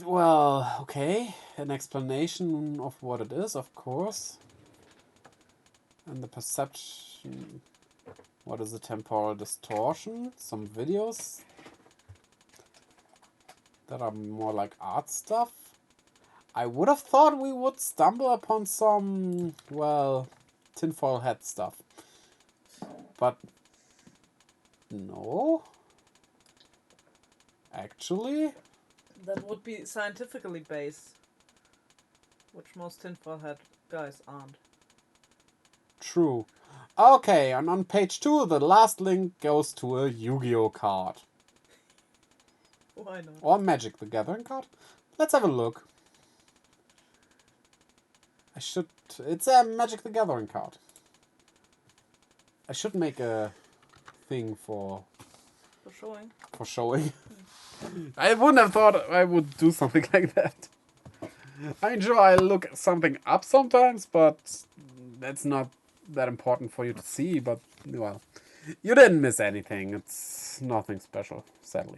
Well, okay. An explanation of what it is, of course. And the perception... What is a temporal distortion? Some videos that are more like art stuff. I would have thought we would stumble upon some, well, tinfoil hat stuff. But no. Actually, That would be scientifically based, which most tinfoil hat guys aren't. true. Okay, and on page 2, the last link goes to a Yu-Gi-Oh card. Why not? Or Magic the Gathering card. Let's have a look. A should... It's a Magic the Gathering card. I should make a thing for showing. For showing. I wouldn't have thought I would do something like that. I mean, sure, I look something up sometimes, but that's not that important for you to see. But, well, you didn't miss anything. It's nothing special, sadly.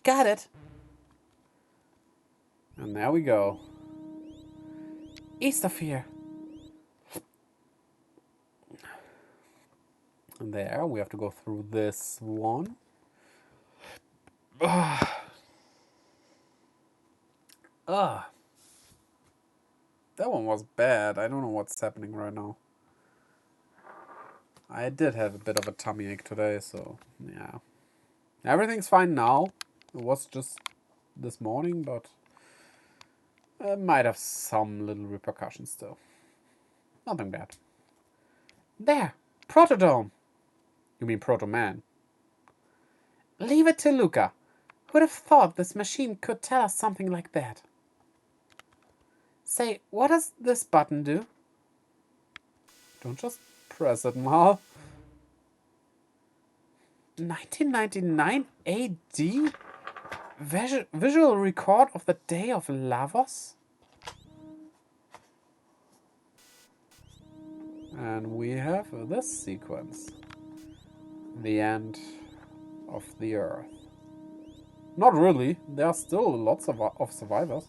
Got it. And there we go. East of here. And there, we have to go through this one. That one was bad. I don't know what's happening right now. I did have a bit of a tummy ache today, so yeah. Everything's fine now. It was just this morning, but it might have some little repercussions still. Nothing bad. There! Proto-Dome! You mean Proto-Man. Leave it to Luca. Who'd have thought this machine could tell us something like that? Say, what does this button do? Don't just press it, Mal. 1999 AD? Visual record of the day of Lavos? And we have this sequence. The end of the Earth. Not really. There are still lots of survivors.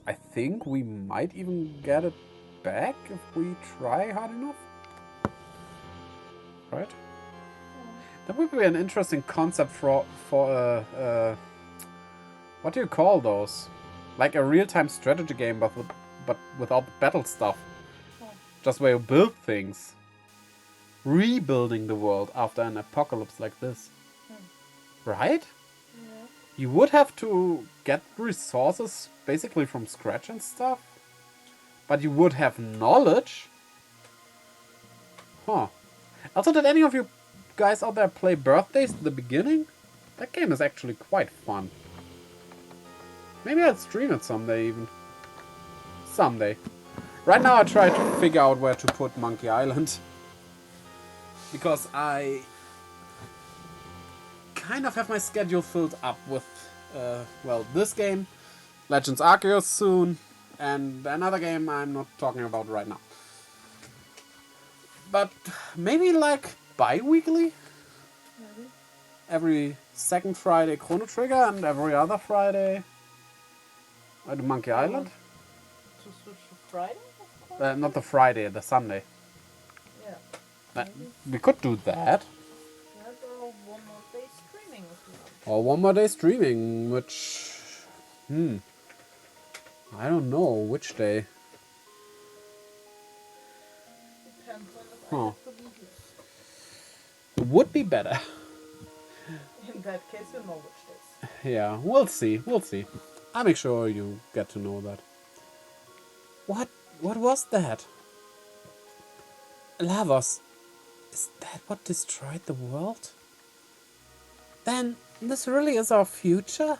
I think we might even get it back if we try hard enough. Right? That would be an interesting concept for what do you call those? Like a real-time strategy game, but without the battle stuff. Just where you build things. Rebuilding the world after an apocalypse like this. Right? Yeah. You would have to get resources basically from scratch and stuff. But you would have knowledge. Huh. Also, did any of you guys out there play Birthdays at the beginning? That game is actually quite fun. Maybe I'll stream it someday even. Someday. Right now I try to figure out where to put Monkey Island. Because I kind of have my schedule filled up with, well, this game, Legends Arceus soon, and another game I'm not talking about right now. But maybe like bi-weekly? Maybe. Every second Friday Chrono Trigger and every other Friday Monkey Island? To switch to Friday? Not the Friday, the Sunday. Yeah. We could do that. Or 1 more day streaming if you want. Or 1 more day streaming, which... I don't know which day. Depends on if I have to be here. It would be better. In that case, you'll know which days. Yeah, we'll see. We'll see. I'll make sure you get to know that. What was that? Lavos. Is that what destroyed the world? Then this really is our future?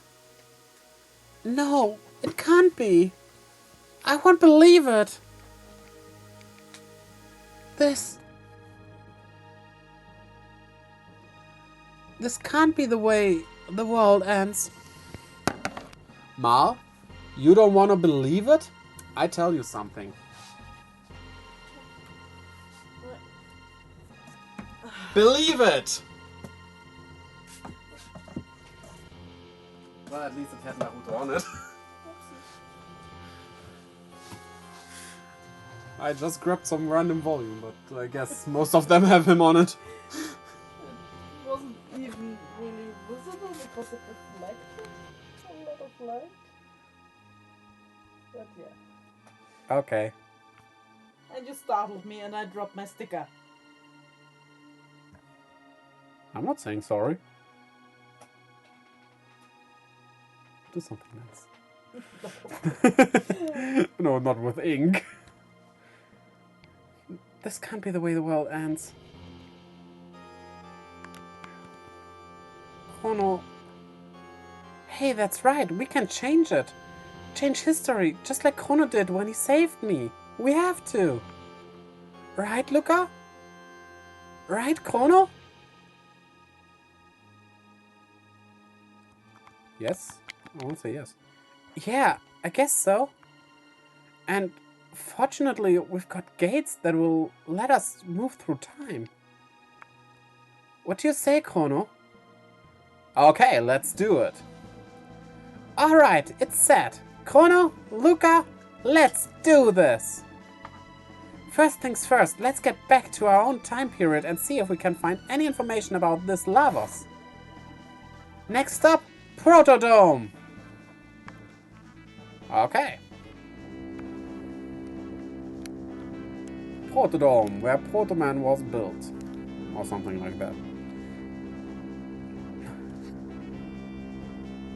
No, it can't be. I won't believe it. This can't be the way the world ends. Mal, you don't want to believe it? I tell you something. What? Believe it! Well, at least it had Naruto on it. I just grabbed some random volume, but I guess most of them have him on it. It wasn't even really visible because it reflected a lot of light. But yeah. Okay. And you startled me and I dropped my sticker. I'm not saying sorry. Do something else. No, not with ink. This can't be the way the world ends. Chrono. Hey, that's right. We can change it. change history, just like Chrono did when he saved me. We have to. Right, Luca? Right, Chrono? Yes? I want to say yes. Yeah, I guess so. And fortunately, we've got gates that will let us move through time. What do you say, Chrono? Okay, let's do it. Alright, it's set. Chrono, Luca, let's do this! First things first, let's get back to our own time period and see if we can find any information about this Lavos. Next up, Proto-Dome! Okay. Proto-Dome, where Proto-Man was built. Or something like that.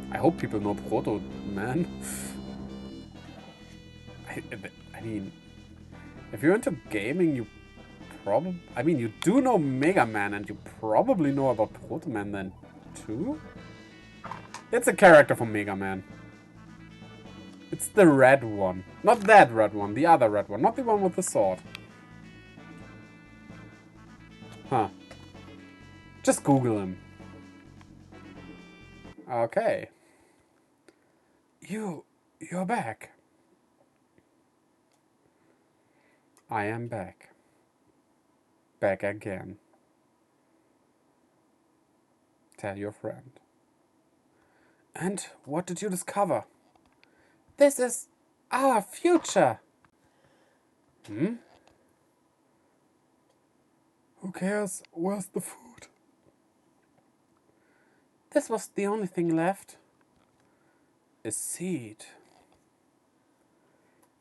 I hope people know Proto-Man. I mean, if you're into gaming, you probably... I mean, you do know Mega Man, and you probably know about Proto-Man then, too? It's a character from Mega Man. It's the red one. Not that red one, the other red one. Not the one with the sword. Huh. Just Google him. Okay. You're back. I am back. Back again. Tell your friend. And what did you discover? This is our future. Hmm? Who cares? Where's the food? This was the only thing left. A seed.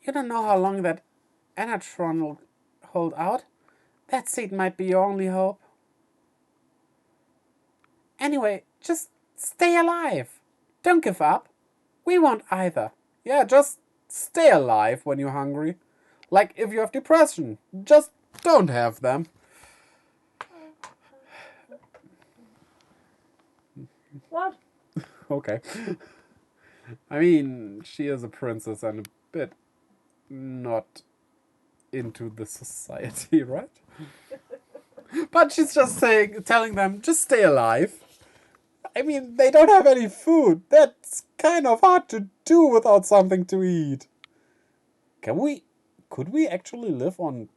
You don't know how long that Anatron will hold out. That seed might be your only hope. Anyway, just stay alive. Don't give up. We won't either. Yeah, just stay alive when you're hungry. Like if you have depression. Just don't have them. What? Okay. I mean, she is a princess and a bit not into the society, right? But she's just telling them, just stay alive. I mean, they don't have any food. That's kind of hard to do without something to eat. Could we actually live on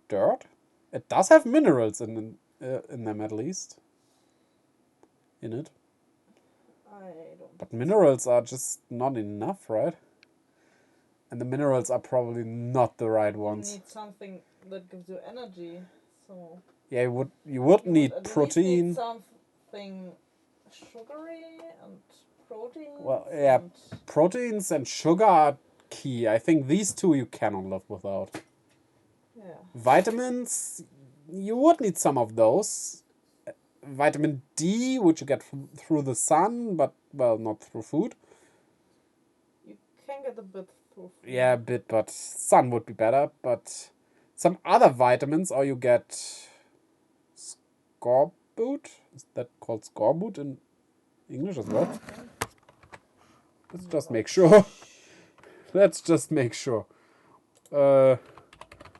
dirt? It does have minerals in them at least. In it. I don't. But minerals are just not enough, right? And the minerals are probably not the right ones. You need something that gives you energy. So. Yeah, you would need at least protein. need something sugary and protein. Well, yeah, and proteins and sugar are key. I think these two you cannot live without. yeah. Vitamins, you would need some of those. Vitamin D, which you get through the sun, but, well, not through food. You can get a bit through food. Yeah, a bit, but sun would be better. But some other vitamins, or you get scoreboot. Is that called scoreboot in English as well? Let's just make sure. Let's just make sure.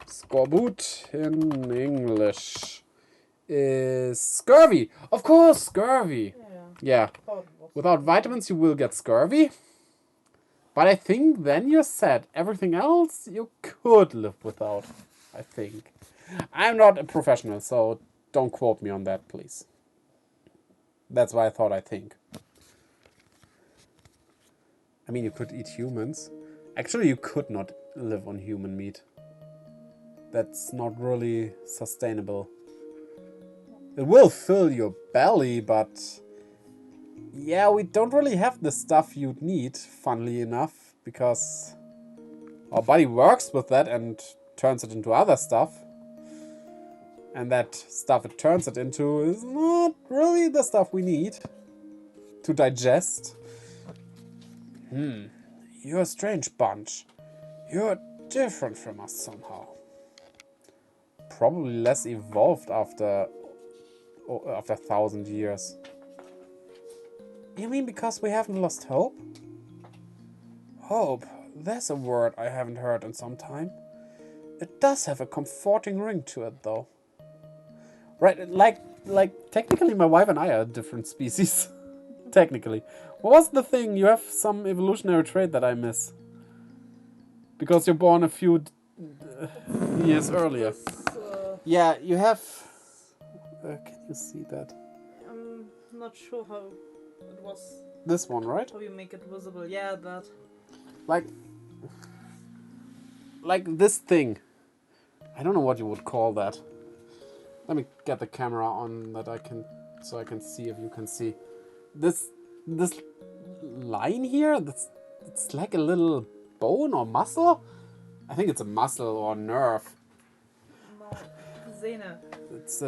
Scoreboot in English is scurvy. Of course, scurvy. Yeah. Without vitamins, you will get scurvy. But I think then you're set. Everything else you could live without, I think. I'm not a professional, so don't quote me on that, please. That's why I think. I mean, you could eat humans. Actually, you could not live on human meat. That's not really sustainable. It will fill your belly, but... yeah, we don't really have the stuff you'd need, funnily enough, because our body works with that and turns it into other stuff. And that stuff it turns it into is not really the stuff we need to digest. You're a strange bunch. You're different from us somehow. Probably less evolved after 1,000 years. You mean because we haven't lost hope? Hope. There's a word I haven't heard in some time. It does have a comforting ring to it, though. Right, like technically my wife and I are different species. Technically. What was the thing? You have some evolutionary trait that I miss. Because you're born a few years earlier. Yeah, you have... can you see that? I'm not sure how it was. This one, right? How you make it visible. Yeah, that. Like this thing. I don't know what you would call that. Let me get the camera on that so I can see if you can see. This line here, it's like a little bone or muscle. I think it's a muscle or nerve. No, Sehne. It's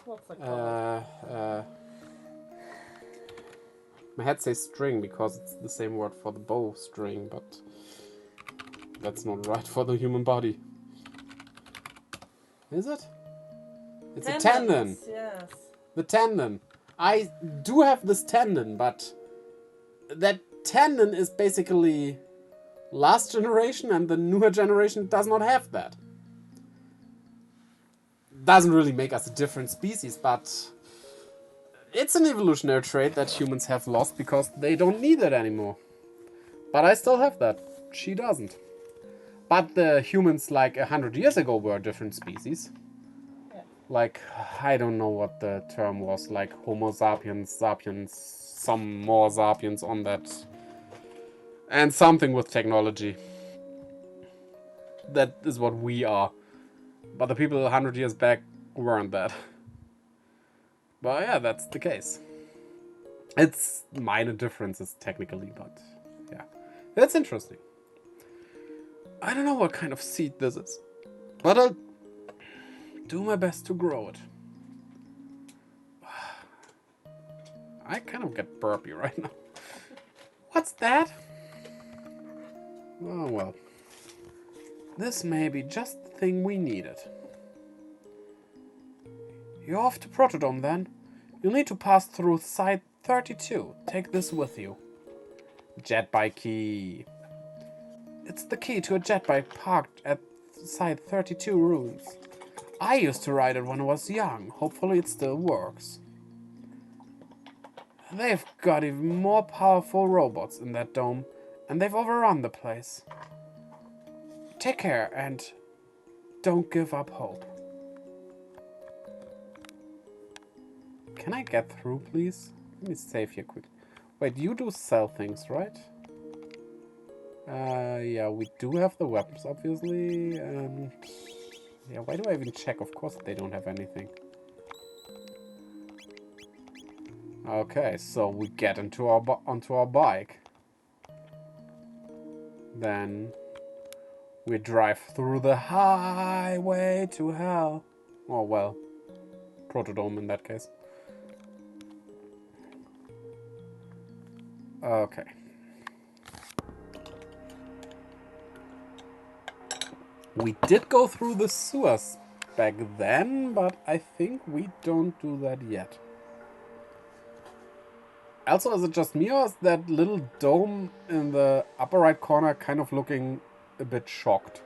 What's that called? my head says string because it's the same word for the bow string, but that's not right for the human body. Is it? It's a tendon. Yes. The tendon. I do have this tendon, but that tendon is basically last generation and the newer generation does not have that. Doesn't really make us a different species, but it's an evolutionary trait that humans have lost because they don't need it anymore. But I still have that. She doesn't. But the humans like 100 years ago were a different species. Yeah. Like, I don't know what the term was, like Homo sapiens, sapiens, some more sapiens on that. And something with technology. That is what we are. But the people 100 years back weren't that. But yeah, that's the case. It's minor differences technically, but yeah. That's interesting. I don't know what kind of seed this is. But I'll do my best to grow it. I kind of get burpy right now. What's that? Oh well. This may be just the thing we needed. You're off to Proto-Dome then. You'll need to pass through Site 32. Take this with you. Jet bike key. It's the key to a jet bike parked at Site 32 ruins. I used to ride it when I was young. Hopefully it still works. They've got even more powerful robots in that dome, and they've overrun the place. Take care and don't give up hope. Can I get through, please? Let me save here quickly. Wait, you do sell things, right? Yeah, we do have the weapons, obviously. Yeah, why do I even check? Of course they don't have anything. Okay, so we get onto our bike. Then we drive through the highway to hell. Oh well, Proto-Dome in that case. Okay. We did go through the sewers back then, but I think we don't do that yet. Also, is it just me or is that little dome in the upper right corner kind of looking a bit shocked?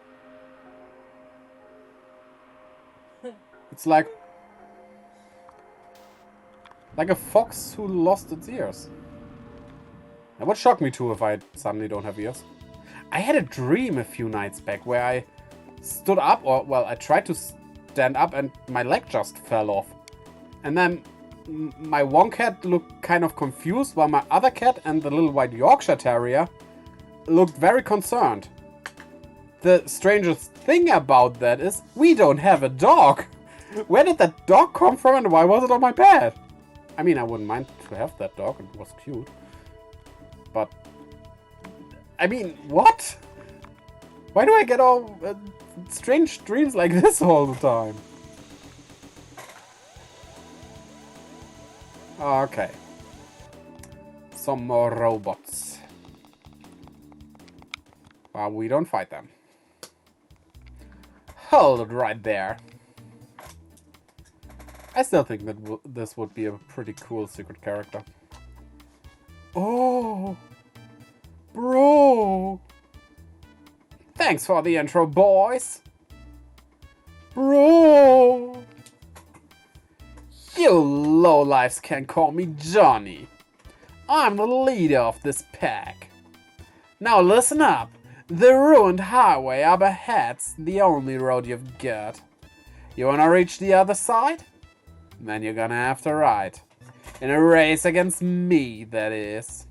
It's like a fox who lost its ears. That would shock me too if I suddenly don't have ears. I had a dream a few nights back where I stood up, or well, I tried to stand up and my leg just fell off. And then my one cat looked kind of confused while my other cat and the little white Yorkshire Terrier looked very concerned. The strangest thing about that is we don't have a dog. Where did that dog come from and why was it on my bed? I mean, I wouldn't mind to have that dog, it was cute. But, I mean, what? Why do I get all strange dreams like this all the time? Okay. Some more robots. Well, we don't fight them. Hold it right there. I still think that this would be a pretty cool secret character. Oh! Bro! Thanks for the intro, boys. Bro. You lowlifes can call me Johnny. I'm the leader of this pack. Now listen up. The ruined highway up ahead's the only road you've got. You wanna reach the other side? Then you're gonna have to ride. In a race against me, that is.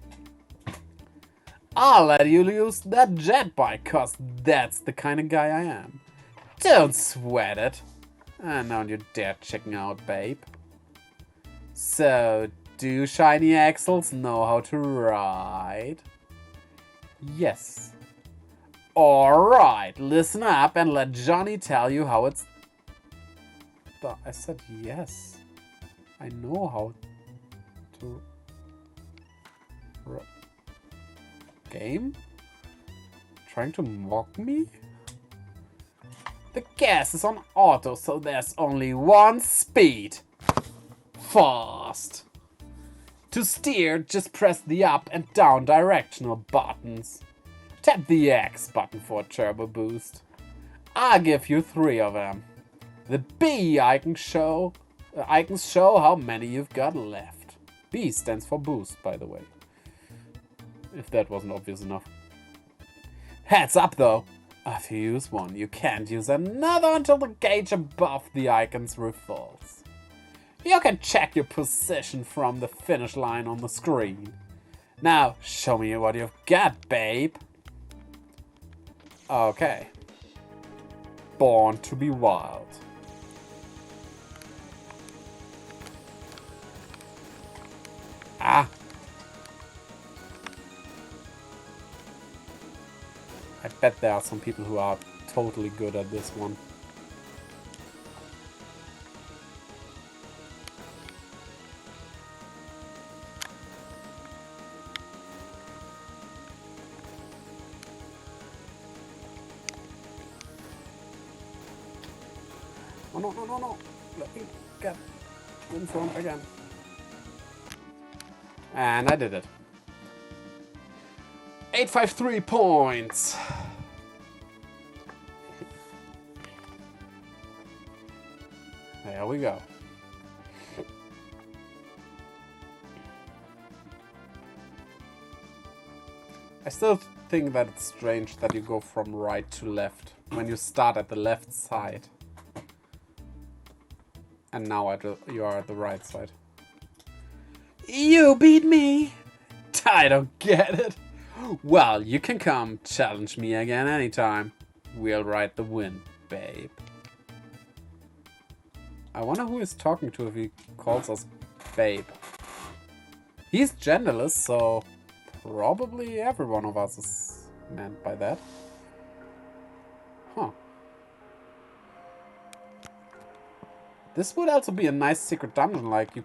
I'll let you use that jet bike, cause that's the kind of guy I am. Don't sweat it. And don't you dare chicken out, babe. So, do shiny axles know how to ride? Yes. Alright, listen up and let Johnny tell you how it's... I said yes. I know how to... Game? Trying to mock me? The gas is on auto, so there's only one speed. Fast. To steer, just press the up and down directional buttons. Tap the X button for a turbo boost. I'll give you 3 of them. The B icons show how many you've got left. B stands for boost, by the way. If that wasn't obvious enough. Heads up though. After you use one, you can't use another until the gauge above the icons refills. You can check your position from the finish line on the screen. Now, show me what you've got, babe. Okay. Born to be wild. Ah. I bet there are some people who are totally good at this one. Oh no, no, no, no. Let me get in front again. And I did it. 853 points. There we go. I still think that it's strange that you go from right to left when you start at the left side. And now you are at the right side. You beat me! I don't get it. Well, you can come challenge me again anytime. We'll ride the wind, babe. I wonder who he's talking to if he calls us babe. He's genderless, so probably every one of us is meant by that. Huh. This would also be a nice secret dungeon, like you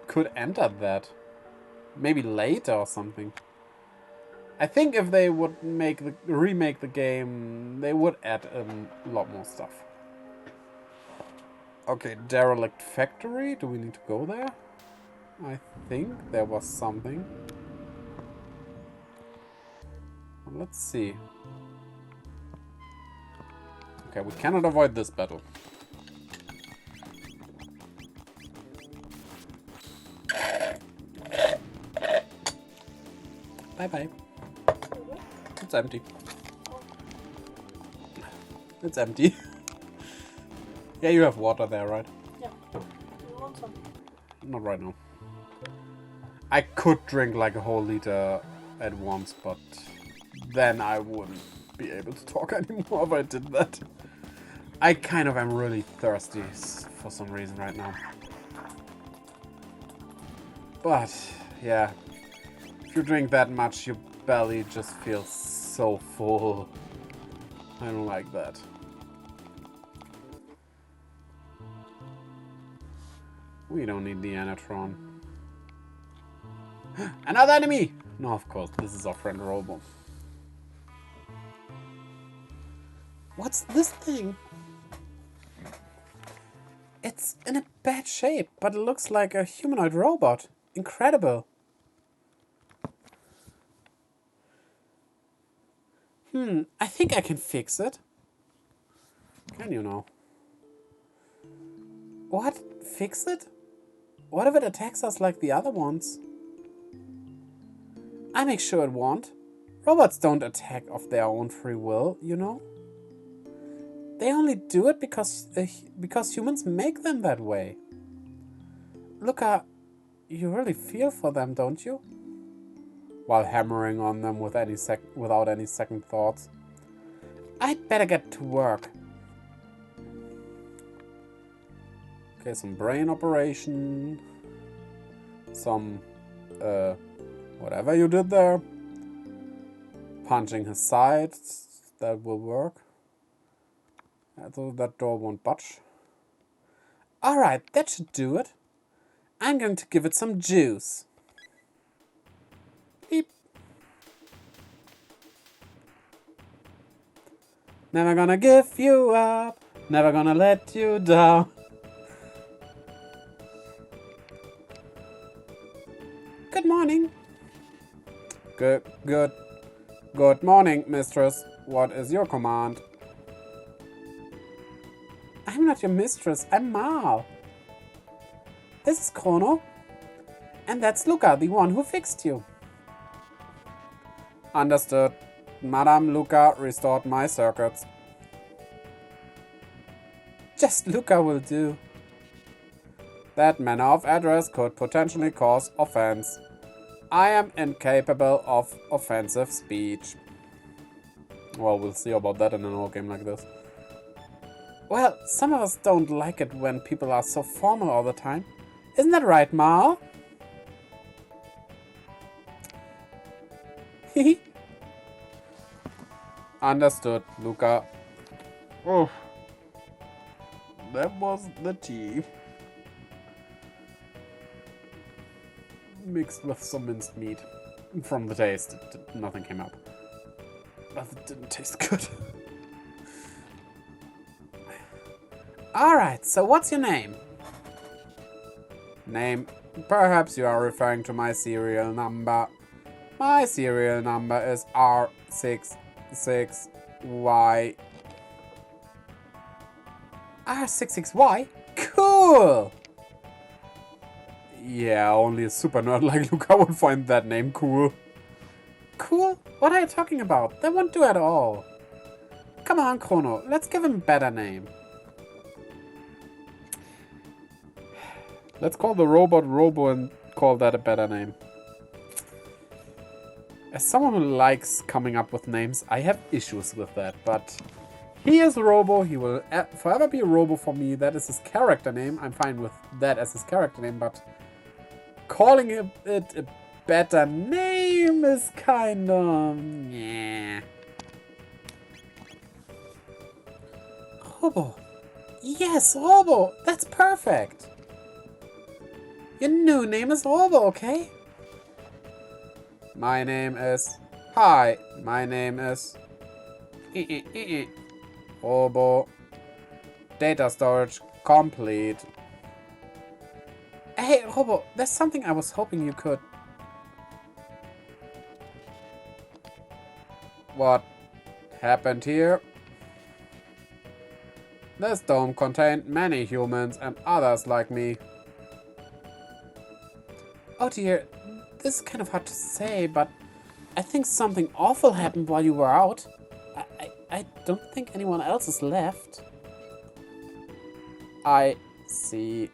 could enter that. Maybe later or something. I think if they would remake the game, they would add a lot more stuff. Okay, Derelict Factory. Do we need to go there? I think there was something. Let's see. Okay, we cannot avoid this battle. Bye-bye. It's empty. It's empty. Yeah, you have water there, right? Yeah. Do you want some? Not right now. I could drink like a whole liter at once, but then I wouldn't be able to talk anymore if I did that. I kind of am really thirsty for some reason right now. But, yeah. If you drink that much, your belly just feels so full. I don't like that. We don't need the Anatron. Another enemy! No, of course, this is our friend Robo. What's this thing? It's in a bad shape, but it looks like a humanoid robot. Incredible. I think I can fix it. Can you now? What? Fix it? What if it attacks us like the other ones? I make sure it won't. Robots don't attack of their own free will, you know? They only do it because humans make them that way. Luca, you really feel for them, don't you? While hammering on them without any second thoughts. I'd better get to work. Okay, some brain operation. Some, whatever you did there. Punching his side. That will work. So that door won't budge. Alright, that should do it. I'm going to give it some juice. Beep. Never gonna give you up. Never gonna let you down. Good morning. Good morning, mistress. What is your command? I'm not your mistress. I'm Mal. This is Chrono. And that's Luca, the one who fixed you. Understood. Madame Luca restored my circuits. Just Luca will do. That manner of address could potentially cause offense. I am incapable of offensive speech. Well, we'll see about that in an old game like this. Well, some of us don't like it when people are so formal all the time. Isn't that right, Mal? Hehe. Understood, Luca. Oh, that was the tea. Mixed with some minced meat. From the taste, nothing came up. But it didn't taste good. Alright, so what's your name? Name? Perhaps you are referring to my serial number. My serial number is R66Y. R66Y? Cool! Yeah, only a super nerd like Luca would find that name cool. Cool? What are you talking about? That won't do at all. Come on, Chrono, let's give him a better name. Let's call the robot Robo and call that a better name. As someone who likes coming up with names, I have issues with that, but he is Robo, he will forever be Robo for me, that is his character name. I'm fine with that as his character name, but calling it a better name is kind of... yeah. Robo. Yes, Robo, that's perfect. Your new name is Robo, okay? My name is... Hi, my name is... Robo. Data storage complete. Hey, Robo, there's something I was hoping you could... What happened here? This dome contained many humans and others like me. Oh dear, this is kind of hard to say, but I think something awful happened while you were out. I don't think anyone else is left. I see.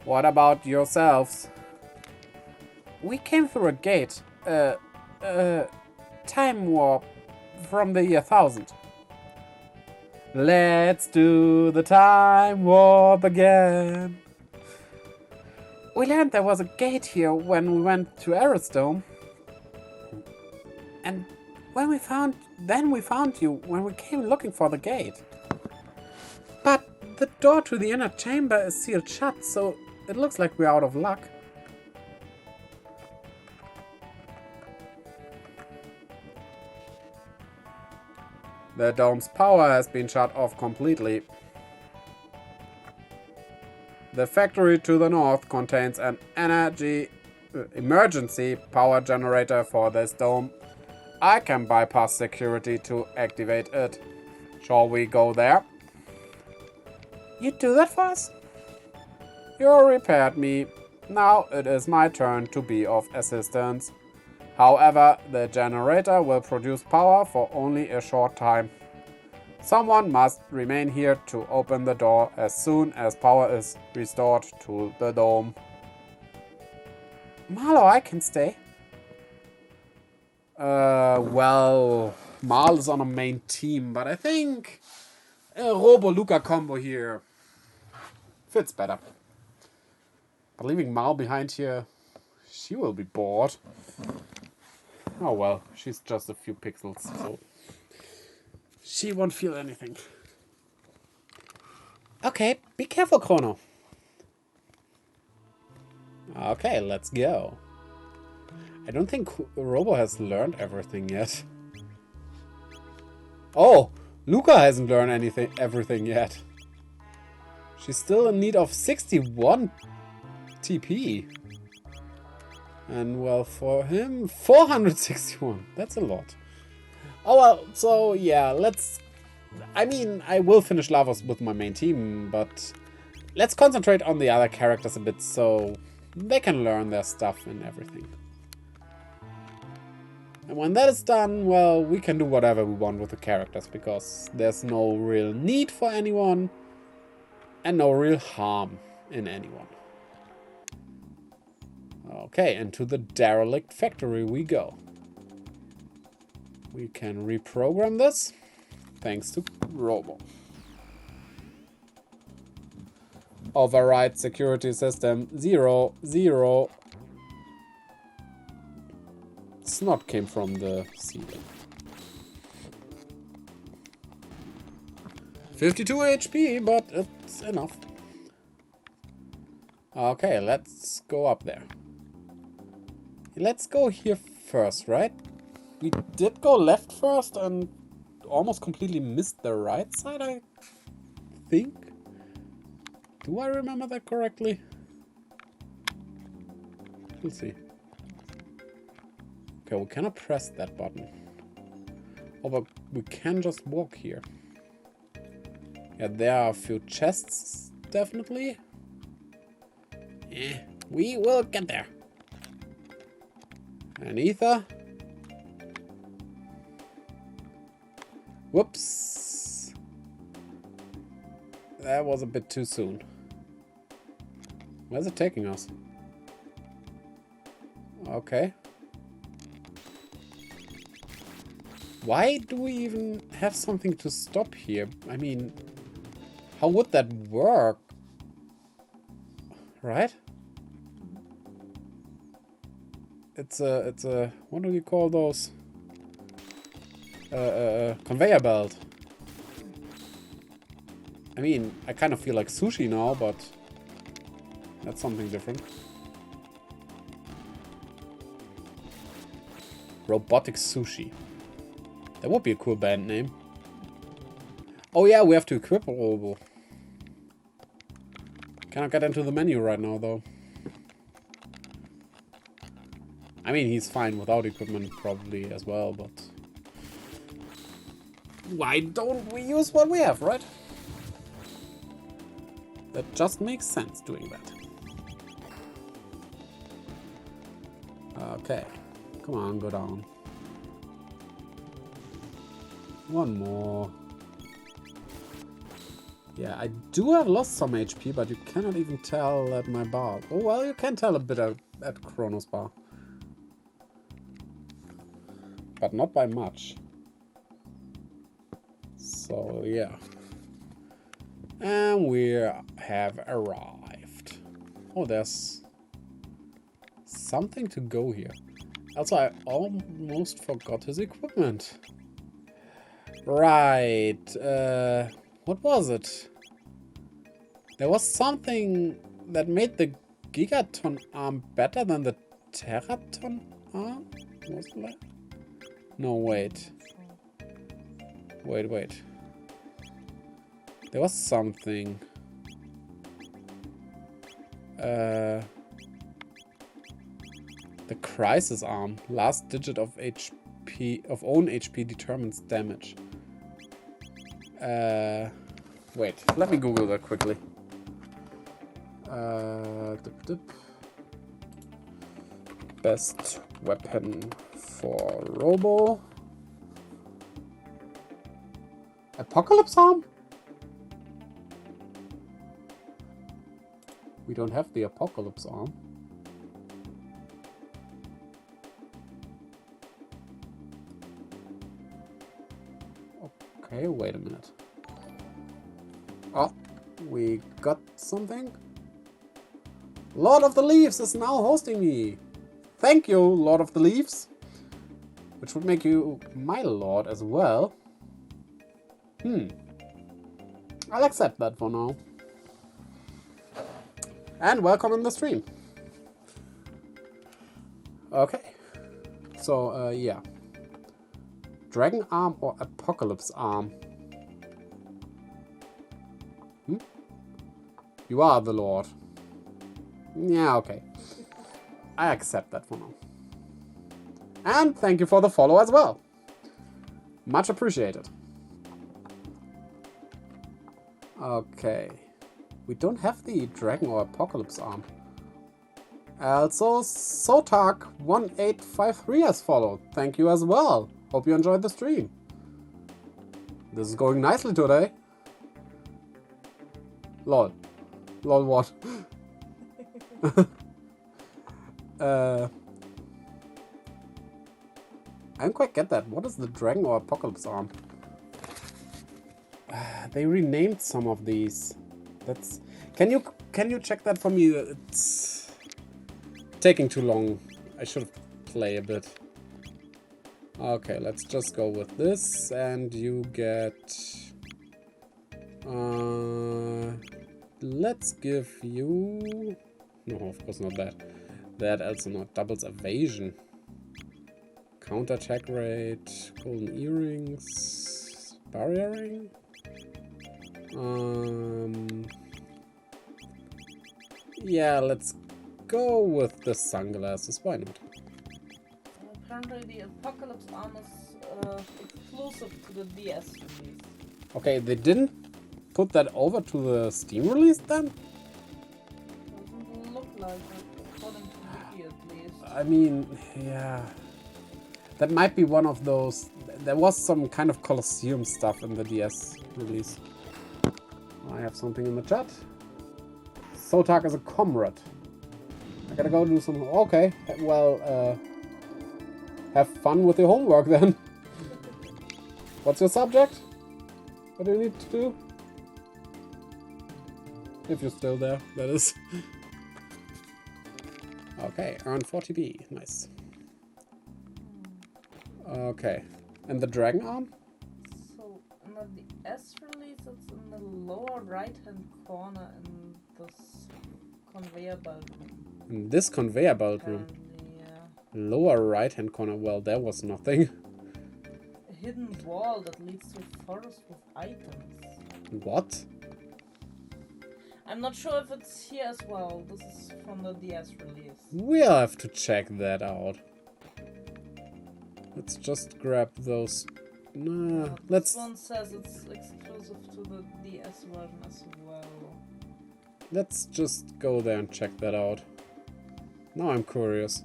What about yourselves? We came through a gate. Time warp from the year 1000. Let's do the time warp again. We learned there was a gate here when we went to Dome. And when we found you when we came looking for the gate. But the door to the inner chamber is sealed shut, so it looks like we're out of luck. The dome's power has been shut off completely. The factory to the north contains an emergency power generator for this dome. I can bypass security to activate it. Shall we go there? You do that for us? You repaired me. Now it is my turn to be of assistance. However, the generator will produce power for only a short time. Someone must remain here to open the door as soon as power is restored to the dome. Marlo, I can stay. Well, Marl is on a main team, but I think a Robo-Luca combo here fits better. But leaving Marl behind here, she will be bored. Oh well, she's just a few pixels, so she won't feel anything. Okay, be careful, Chrono. Okay, let's go. I don't think Robo has learned everything yet. Oh, Luca hasn't learned everything yet. She's still in need of 61 TP. And well, for him, 461. That's a lot. Oh well, so yeah, let's... I mean, I will finish Lavos with my main team, but let's concentrate on the other characters a bit so they can learn their stuff and everything. And when that is done, well, we can do whatever we want with the characters, because there's no real need for anyone and no real harm in anyone. Okay, into the Derelict Factory we go. We can reprogram this, thanks to Robo. Override security system 0, 0. Snot came from the ceiling. 52 HP, but it's enough. Okay, let's go up there. Let's go here first, right? We did go left first and almost completely missed the right side, I think. Do I remember that correctly? We'll see. Okay, we cannot press that button. Oh, but we can just walk here. Yeah, there are a few chests, definitely. We will get there. And ether. Whoops. That was a bit too soon. Where's it taking us? Okay. Why do we even have something to stop here? I mean, how would that work? Right? It's a, what do you call those? Conveyor belt. I mean, I kind of feel like sushi now, but that's something different. Robotic sushi. That would be a cool band name. Oh yeah, we have to equip a Robo. Cannot get into the menu right now, though. I mean, he's fine without equipment probably as well, but... why don't we use what we have, right? That just makes sense doing that. Okay. Come on, go down. One more. Yeah, I do have lost some HP, but you cannot even tell at my bar. Oh, well, you can tell a bit at Chrono's bar. But not by much. So, yeah. And we have arrived. Oh, there's something to go here. Also, I almost forgot his equipment. Right. What was it? There was something that made the Gigaton arm better than the Teraton arm? Was that? No, wait. Wait. There was something. The crisis arm. Last digit of HP of own HP determines damage. Wait, let me Google that quickly. Best weapon for Robo. Apocalypse arm? We don't have the Apocalypse arm. Okay, wait a minute. Oh, we got something? Lord of the Leaves is now hosting me. Thank you, Lord of the Leaves. Which would make you my lord as well. I'll accept that for now. And welcome in the stream. Okay. So, yeah. Dragon arm or apocalypse arm? You are the lord. Yeah, okay. I accept that for now. And thank you for the follow as well. Much appreciated. Okay. We don't have the dragon or apocalypse arm. Also, Sotak1853 has followed. Thank you as well. Hope you enjoyed the stream. This is going nicely today. Lol. Lol what? I don't quite get that. What is the dragon or apocalypse arm? They renamed some of these. That's. Can you check that for me? It's taking too long. I should play a bit. Okay, let's just go with this, and you get. Let's give you. No, of course not that. That also not doubles evasion. Counter attack rate, golden earrings, barriering. Yeah, let's go with the sunglasses. Why not? Apparently, the Apocalypse arm is exclusive to the DS release. Okay, they didn't put that over to the Steam release then? Doesn't look like it, according to Wiki at least. I mean, yeah. That might be one of those. There was some kind of Colosseum stuff in the DS release. I have something in the chat. Sotak is a comrade. I gotta go do some. Okay, well, have fun with your homework then. What's your subject? What do you need to do? If you're still there, that is. Okay, earn 40B. Nice. Okay. And the dragon arm? So, in the DS release, it's in the lower right-hand corner in this conveyor belt room. In this conveyor belt room? Yeah. Lower right-hand corner. Well, there was nothing. A hidden wall that leads to a forest with items. What? I'm not sure if it's here as well. This is from the DS release. We'll have to check that out. Let's just grab those. Nah, let's. This one says it's exclusive to the DS version as well. Let's just go there and check that out. Now I'm curious.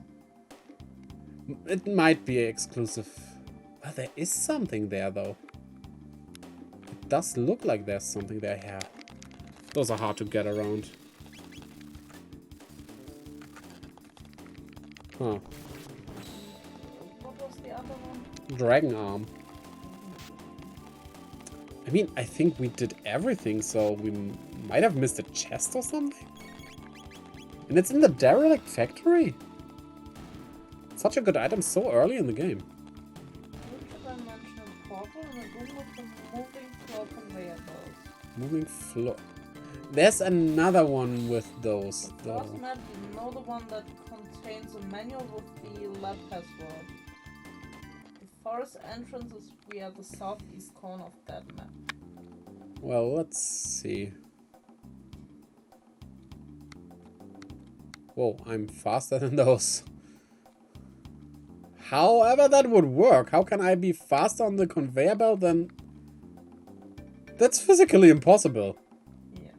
It might be exclusive. Well, there is something there though. It does look like there's something there. Yeah. Those are hard to get around. Huh. What was the other one? Dragon arm. I mean, I think we did everything, so we might have missed a chest or something. And it's in the Derelict Factory. Such a good item so early in the game. Which did I mention? A portal and a room with the moving floor conveyor belts. Moving floor. There's another one with those, The though. first map, you know, the one that contains a manual with the lab password. The forest entrance is via the southeast corner of that map. Well, let's see. Whoa, I'm faster than those. However that would work. How can I be faster on the conveyor belt than... That's physically impossible. Yeah.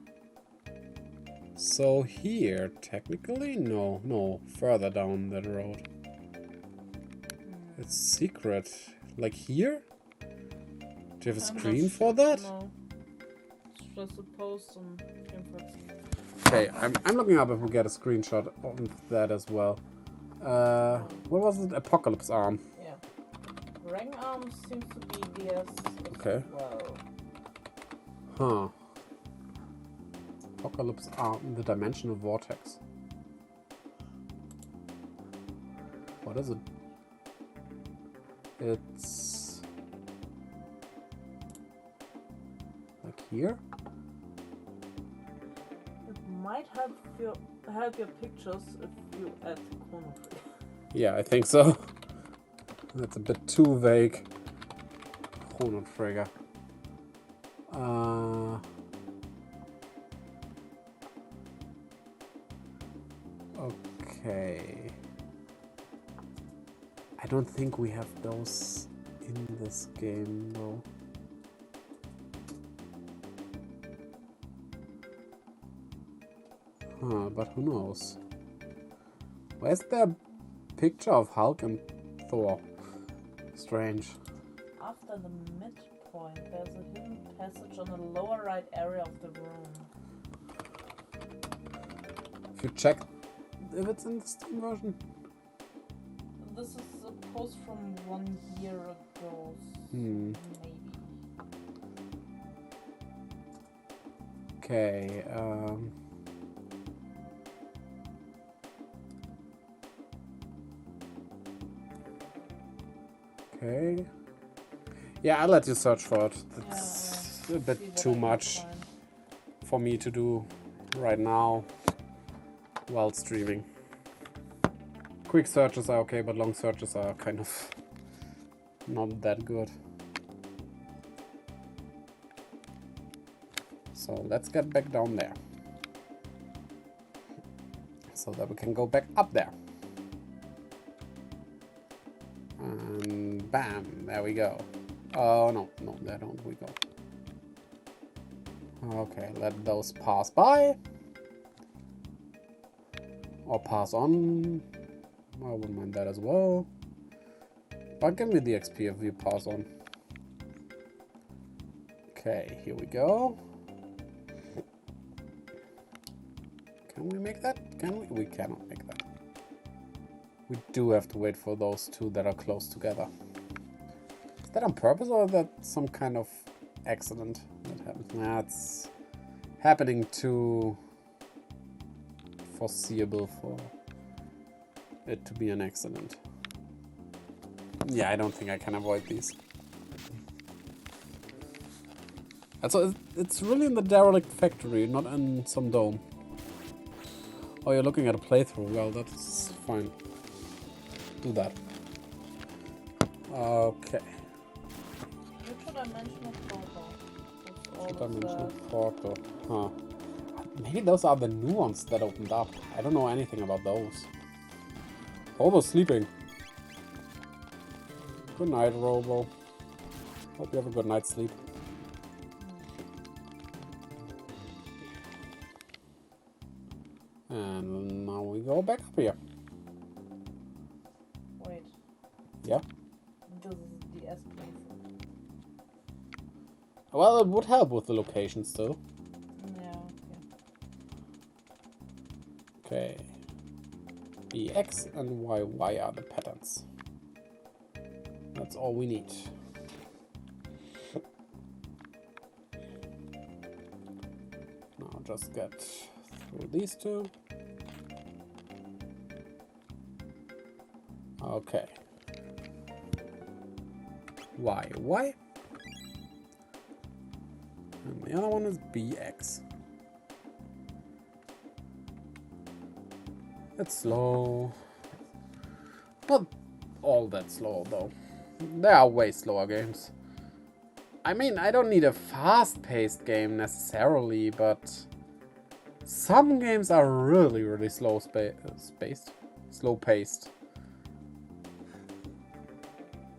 So here, technically? No, no, further down that road. It's secret. Like here? Do you have a screen for that? No. It's just a post on Frameworks. Okay, I'm looking up if we get a screenshot of that as well. What was it? Apocalypse Arm. Yeah. Ring Arm seems to be DS Okay. well. Huh. Apocalypse Arm, the Dimensional Vortex. What is it? It's... like here? It might help your pictures if you add Chrono. Yeah, I think so. That's a bit too vague. Chrono Trigger. Okay. I don't think we have those in this game though. Huh, but who knows? Where's the picture of Hulk and Thor? Strange. After the midpoint, there's a hidden passage on the lower right area of the room. If you check if it's in the Steam version. This is a post from 1 year ago, Hmm. maybe. Okay, okay. Yeah, I'll let you search for it. It's a bit See what too I can much find. for me to do right now while streaming. Quick searches are okay, but long searches are kind of not that good. So let's get back down there. So that we can go back up there. And bam, there we go. Oh no, no, there don't we go. Okay, let those pass by. Or pass on. I wouldn't mind that as well. But give me the XP if we pass on. Okay, here we go. Can we make that? Can we? We cannot make that. We do have to wait for those two that are close together. Is that on purpose or is that some kind of accident that happens? Nah, it's happening too foreseeable for it to be an accident. Yeah, I don't think I can avoid these. And so it's really in the Derelict Factory, not in some dome. Oh, you're looking at a playthrough. Well, that's fine. Do that. Okay. Future Dimensional Proto. Dimensional Portal. Huh. Maybe those are the new ones that opened up. I don't know anything about those. Robo's sleeping. Good night, Robo. Hope you have a good night's sleep. And now we go back up here. Wait. Yeah? This is the S-Place. Well, it would help with the location still. Yeah, Okay. The X and Y are the patterns. That's all we need. Now just get through these two. Okay. Y. And the other one is BX. It's slow. Not all that slow though. There are way slower games. I mean, I don't need a fast-paced game necessarily, but some games are really, really slow-paced.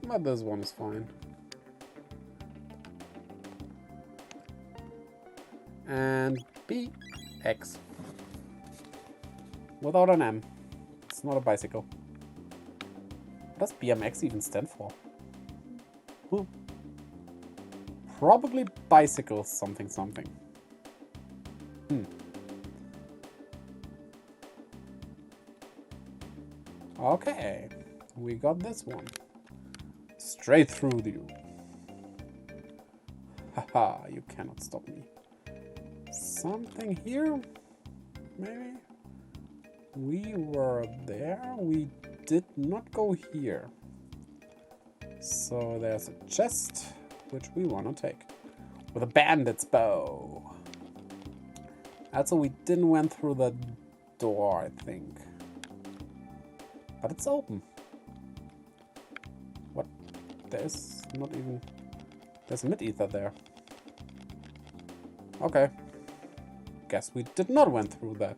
But this one is fine. And BX. Without an M. It's not a bicycle. What does BMX even stand for? Probably bicycle something something. Okay. We got this one. Straight through you. Haha, you cannot stop me. Something here? Maybe? We were there. We did not go here. So there's a chest, which we want to take. With a bandit's bow. Also, we didn't went through the door, I think. But it's open. What? There's not even... There's a mid-ether there. Okay. Guess we did not went through that.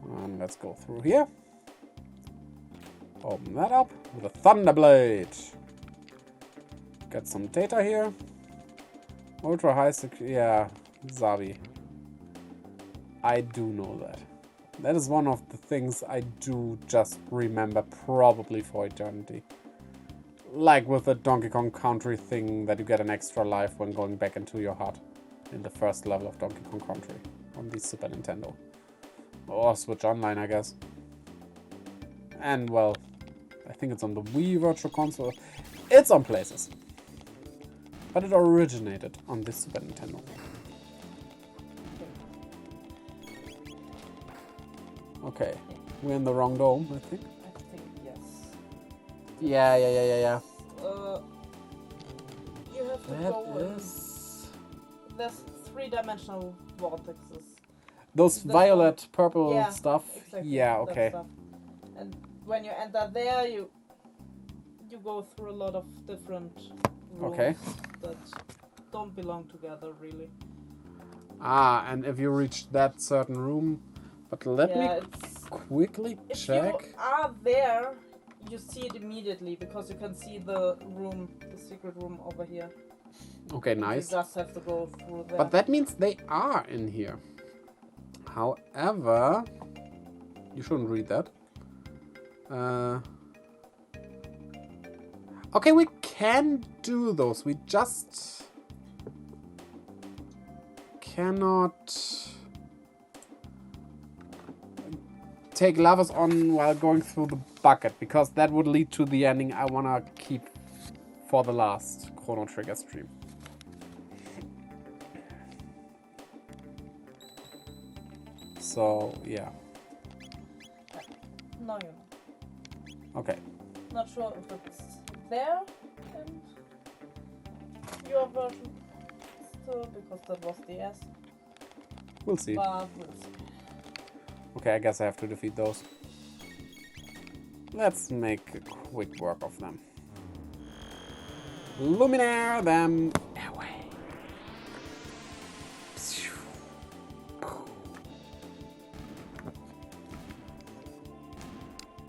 And let's go through here. Open that up with a Thunderblade. Get some data here. Ultra high security. Yeah, Zabi. I do know that. That is one of the things I do just remember probably for eternity. Like with the Donkey Kong Country thing that you get an extra life when going back into your hut in the first level of Donkey Kong Country on the Super Nintendo. Or Switch Online, I guess. And, well, I think it's on the Wii Virtual Console. It's on places. But it originated on the Super Nintendo. Okay, we're in the wrong dome, I think. I think yes. Yeah. You have to go in. There's 3-dimensional vortexes. Those violet, purple yeah, stuff? Exactly, yeah, okay. Stuff. And when you enter there, you go through a lot of different rooms that don't belong together, really. Ah, and if you reach that certain room... But let me quickly check. If you are there, you see it immediately, because you can see the room, the secret room over here. Okay, nice. You just have to go through there. But that means they are in here. However, you shouldn't read that. Okay, we can do those. We just cannot take lavas on while going through the bucket, because that would lead to the ending I wanna keep for the last Chrono Trigger stream. So, yeah. No, you know. Okay. Not sure if it's there in your version still, because that was the S. We'll see. But we'll see. Okay, I guess I have to defeat those. Let's make a quick work of them. Luminaire them away.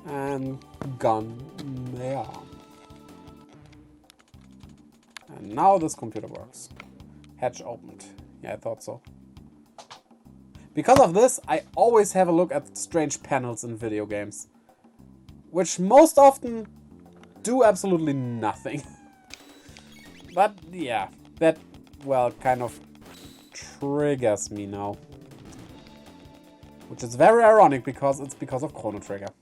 And gone they are. And now this computer works. Hatch opened. Yeah, I thought so. Because of this, I always have a look at strange panels in video games. Which most often do absolutely nothing. But yeah, that, well, kind of triggers me now. Which is very ironic, because it's because of Chrono Trigger.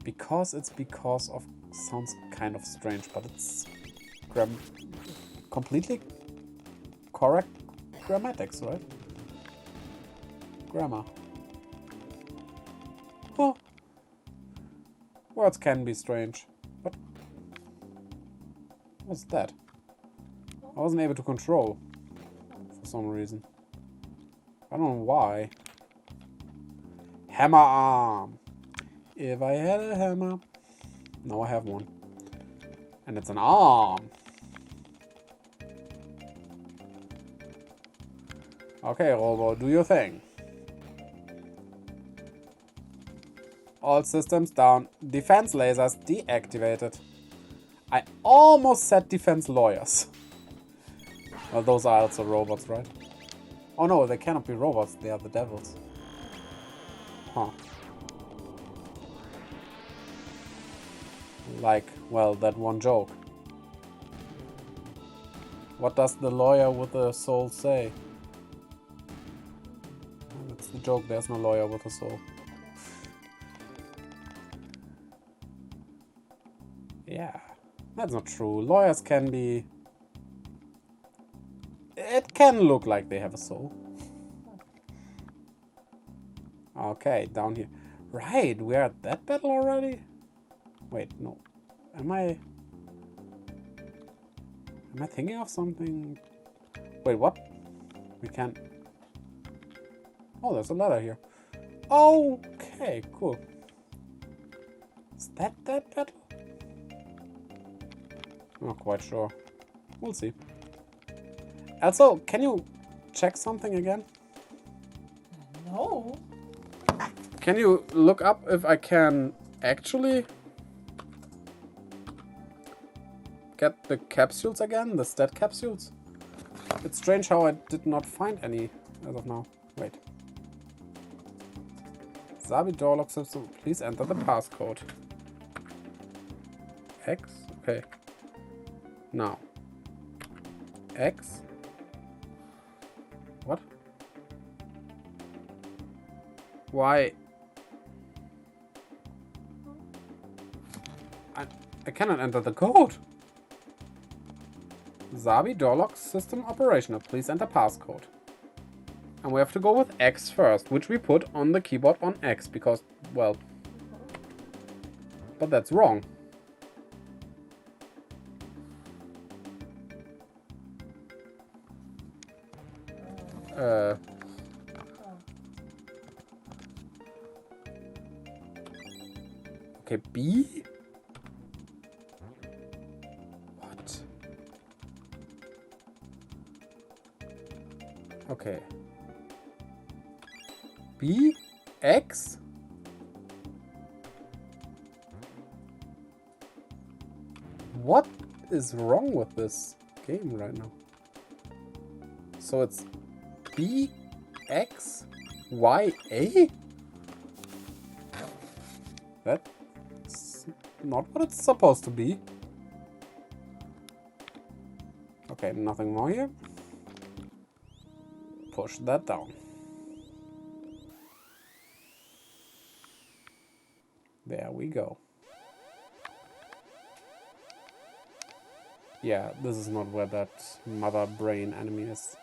Because it's because of... Sounds kind of strange, but it's... completely correct grammatics, right? Grammar. Huh. Words can be strange. But... what's that? I wasn't able to control. For some reason. I don't know why. Hammer arm. If I had a hammer. Now I have one. And it's an arm. Okay, Robo, do your thing. All systems down. Defense lasers deactivated. I almost said defense lawyers. Well, those are also robots, right? Oh no, they cannot be robots. They are the devils. Huh. Like, well, that one joke. What does the lawyer with the soul say? That's the joke. There's no lawyer with a soul. Yeah, that's not true. Lawyers can be... It can look like they have a soul. Okay, down here. Right, we're at that battle already? Wait, no. Am I thinking of something? Wait, what? We can't... Oh, there's a ladder here. Okay, cool. Is that battle? Not quite sure. We'll see. Also, can you check something again? No. Can you look up if I can actually get the capsules again? The stat capsules? It's strange how I did not find any as of now. Wait. Sabi door lock system, please enter the passcode. X? Okay. Now. X. What? Why? I cannot enter the code. Sabi door lock system operational. Please enter passcode. And we have to go with X first, which we put on the keyboard on X because, well, but that's wrong. Okay, B? What? Okay. B? X? What is wrong with this game right now? So it's B, X, Y, A? That's not what it's supposed to be. Okay, nothing more here. Push that down. There we go. Yeah, this is not where that mother brain enemy is.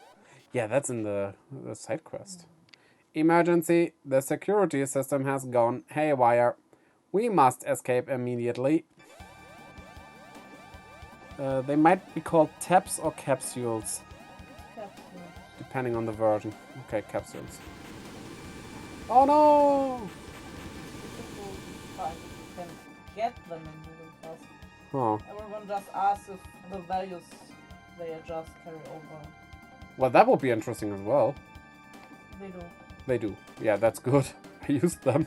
Yeah, that's in the side quest. Emergency. The security system has gone haywire. We must escape immediately. They might be called tabs or capsules. Capsule. Depending on the version. Okay, capsules. Oh no! You can get them in moving fast. Oh. Everyone just asks if the values they just carry over. Well, that would be interesting as well. They do. They do. Yeah, that's good. I used them.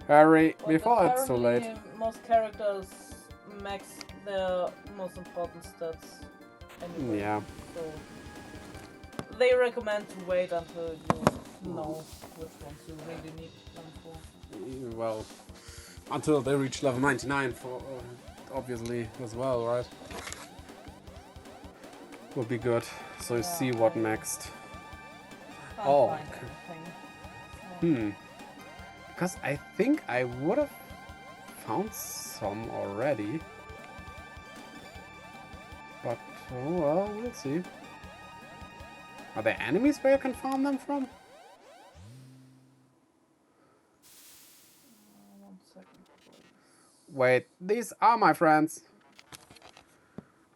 Hurry, But before it's too late. Most characters max their most important stats anyway. Yeah. So they recommend to wait until you know which ones you really need them for. Well, until they reach level 99 for obviously as well, right? Would be good. So you see what next. Can't Oh, find okay. anything. Because I think I would have found some already. But, oh well, we'll see. Are there enemies where you can farm them from? 1 second, please. Wait, these are my friends.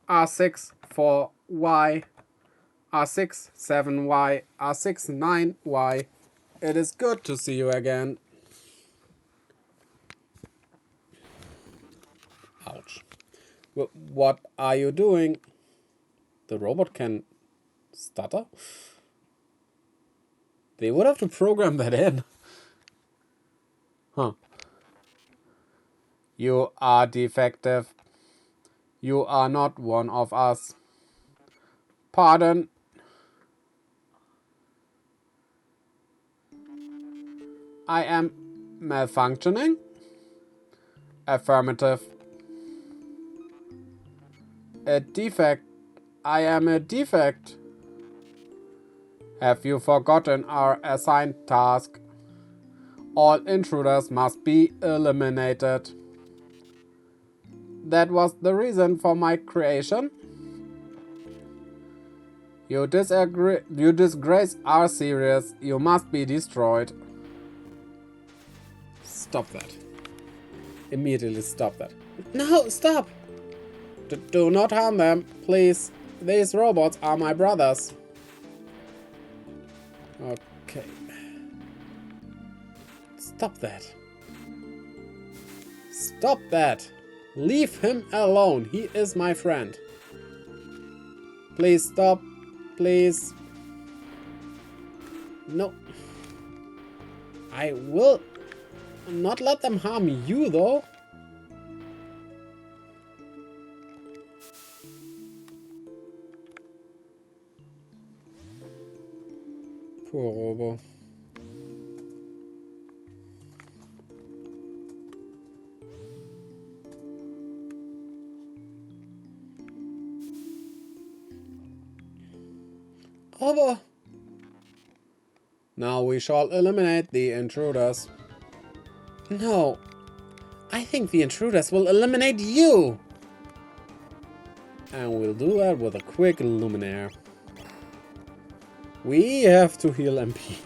R6 4Y, R6 7Y, R6 9Y. It is good to see you again. Ouch. What are you doing? The robot can stutter? They would have to program that in. Huh. You are defective. You are not one of us. Pardon. I am malfunctioning? Affirmative. A defect. I am a defect. Have you forgotten our assigned task? All intruders must be eliminated. That was the reason for my creation. You disgrace our series. You must be destroyed. Stop that. Immediately stop that. No, stop! Do not harm them, please. These robots are my brothers. Okay. Stop that. Stop that. Leave him alone. He is my friend. Please stop. Please. No. I will not let them harm you, though. Poor Robo. Robo. Now we shall eliminate the intruders. No. I think the intruders will eliminate you. And we'll do that with a quick luminaire. We have to heal MP.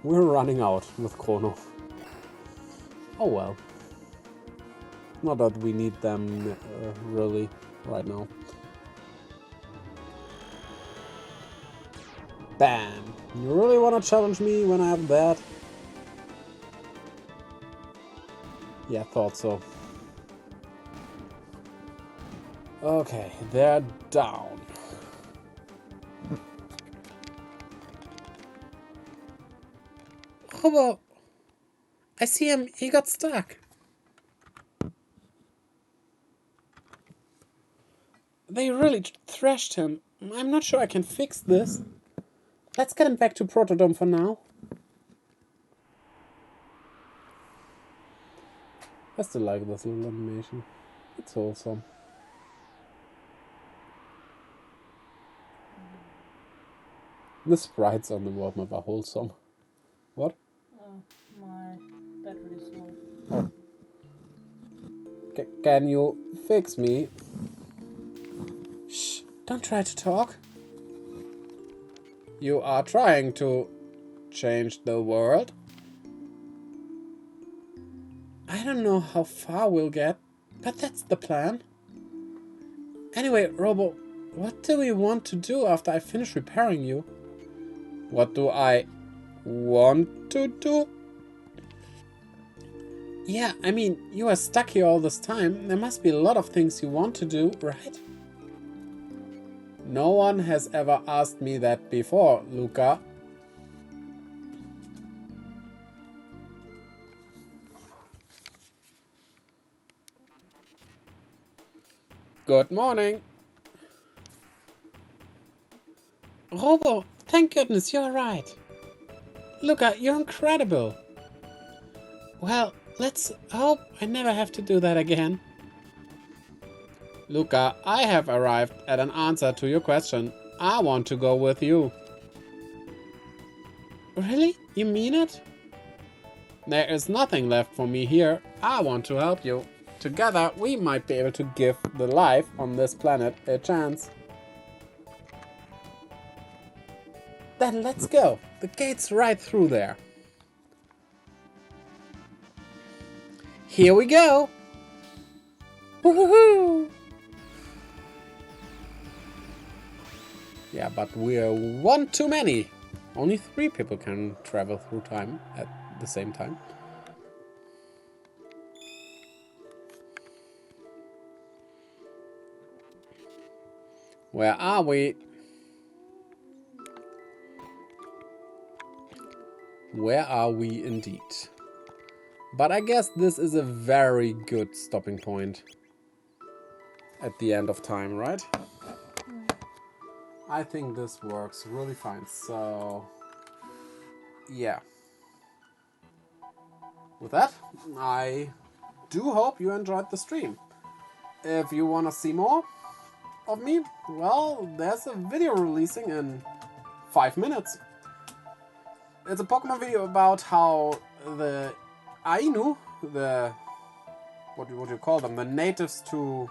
We're running out with Chrono. Oh well. Not that we need them really right now. Bam! You really want to challenge me when I have that? Yeah, thought so. Okay, they're down. Robo! I see him, he got stuck. They really thrashed him. I'm not sure I can fix this. Let's get him back to Proto-Dome for now. I still like this little animation. It's wholesome. The sprites on the world map are wholesome. What? My battery is low. Oh. Can you fix me? Shh, don't try to talk. You are trying to change the world? I don't know how far we'll get, but that's the plan. Anyway, Robo, what do we want to do after I finish repairing you? What do I want to do? Yeah, I mean, you are stuck here all this time. There must be a lot of things you want to do, right? No one has ever asked me that before, Luca. Good morning. Robo, thank goodness you're right. Luca, you're incredible. Well, let's hope I never have to do that again. Luca, I have arrived at an answer to your question. I want to go with you. Really? You mean it? There is nothing left for me here. I want to help you. Together, we might be able to give the life on this planet a chance. Then let's go. The gate's right through there. Here we go. Woohoo! Yeah, but we're one too many. Only 3 people can travel through time at the same time. Where are we? Where are we indeed? But I guess this is a very good stopping point at the end of time, right? I think this works really fine. So, yeah. With that, I do hope you enjoyed the stream. If you want to see more of me, well, there's a video releasing in 5 minutes. It's a Pokemon video about how the Ainu, the what do you call them, the natives to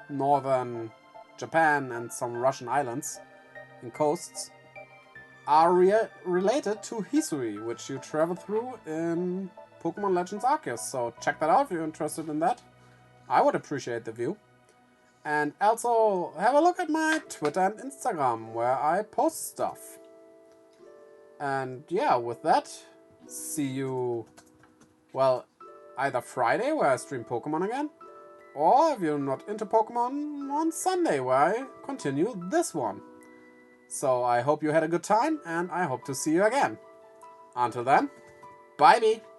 northern Japan and some Russian islands and coasts, are related to Hisui, which you travel through in Pokemon Legends Arceus. So check that out if you're interested in that. I would appreciate the view. And also have a look at my Twitter and Instagram where I post stuff. And yeah, with that, see you, well, either Friday where I stream Pokemon again, or if you're not into Pokemon, on Sunday where I continue this one. So I hope you had a good time, and I hope to see you again. Until then, bye-bye!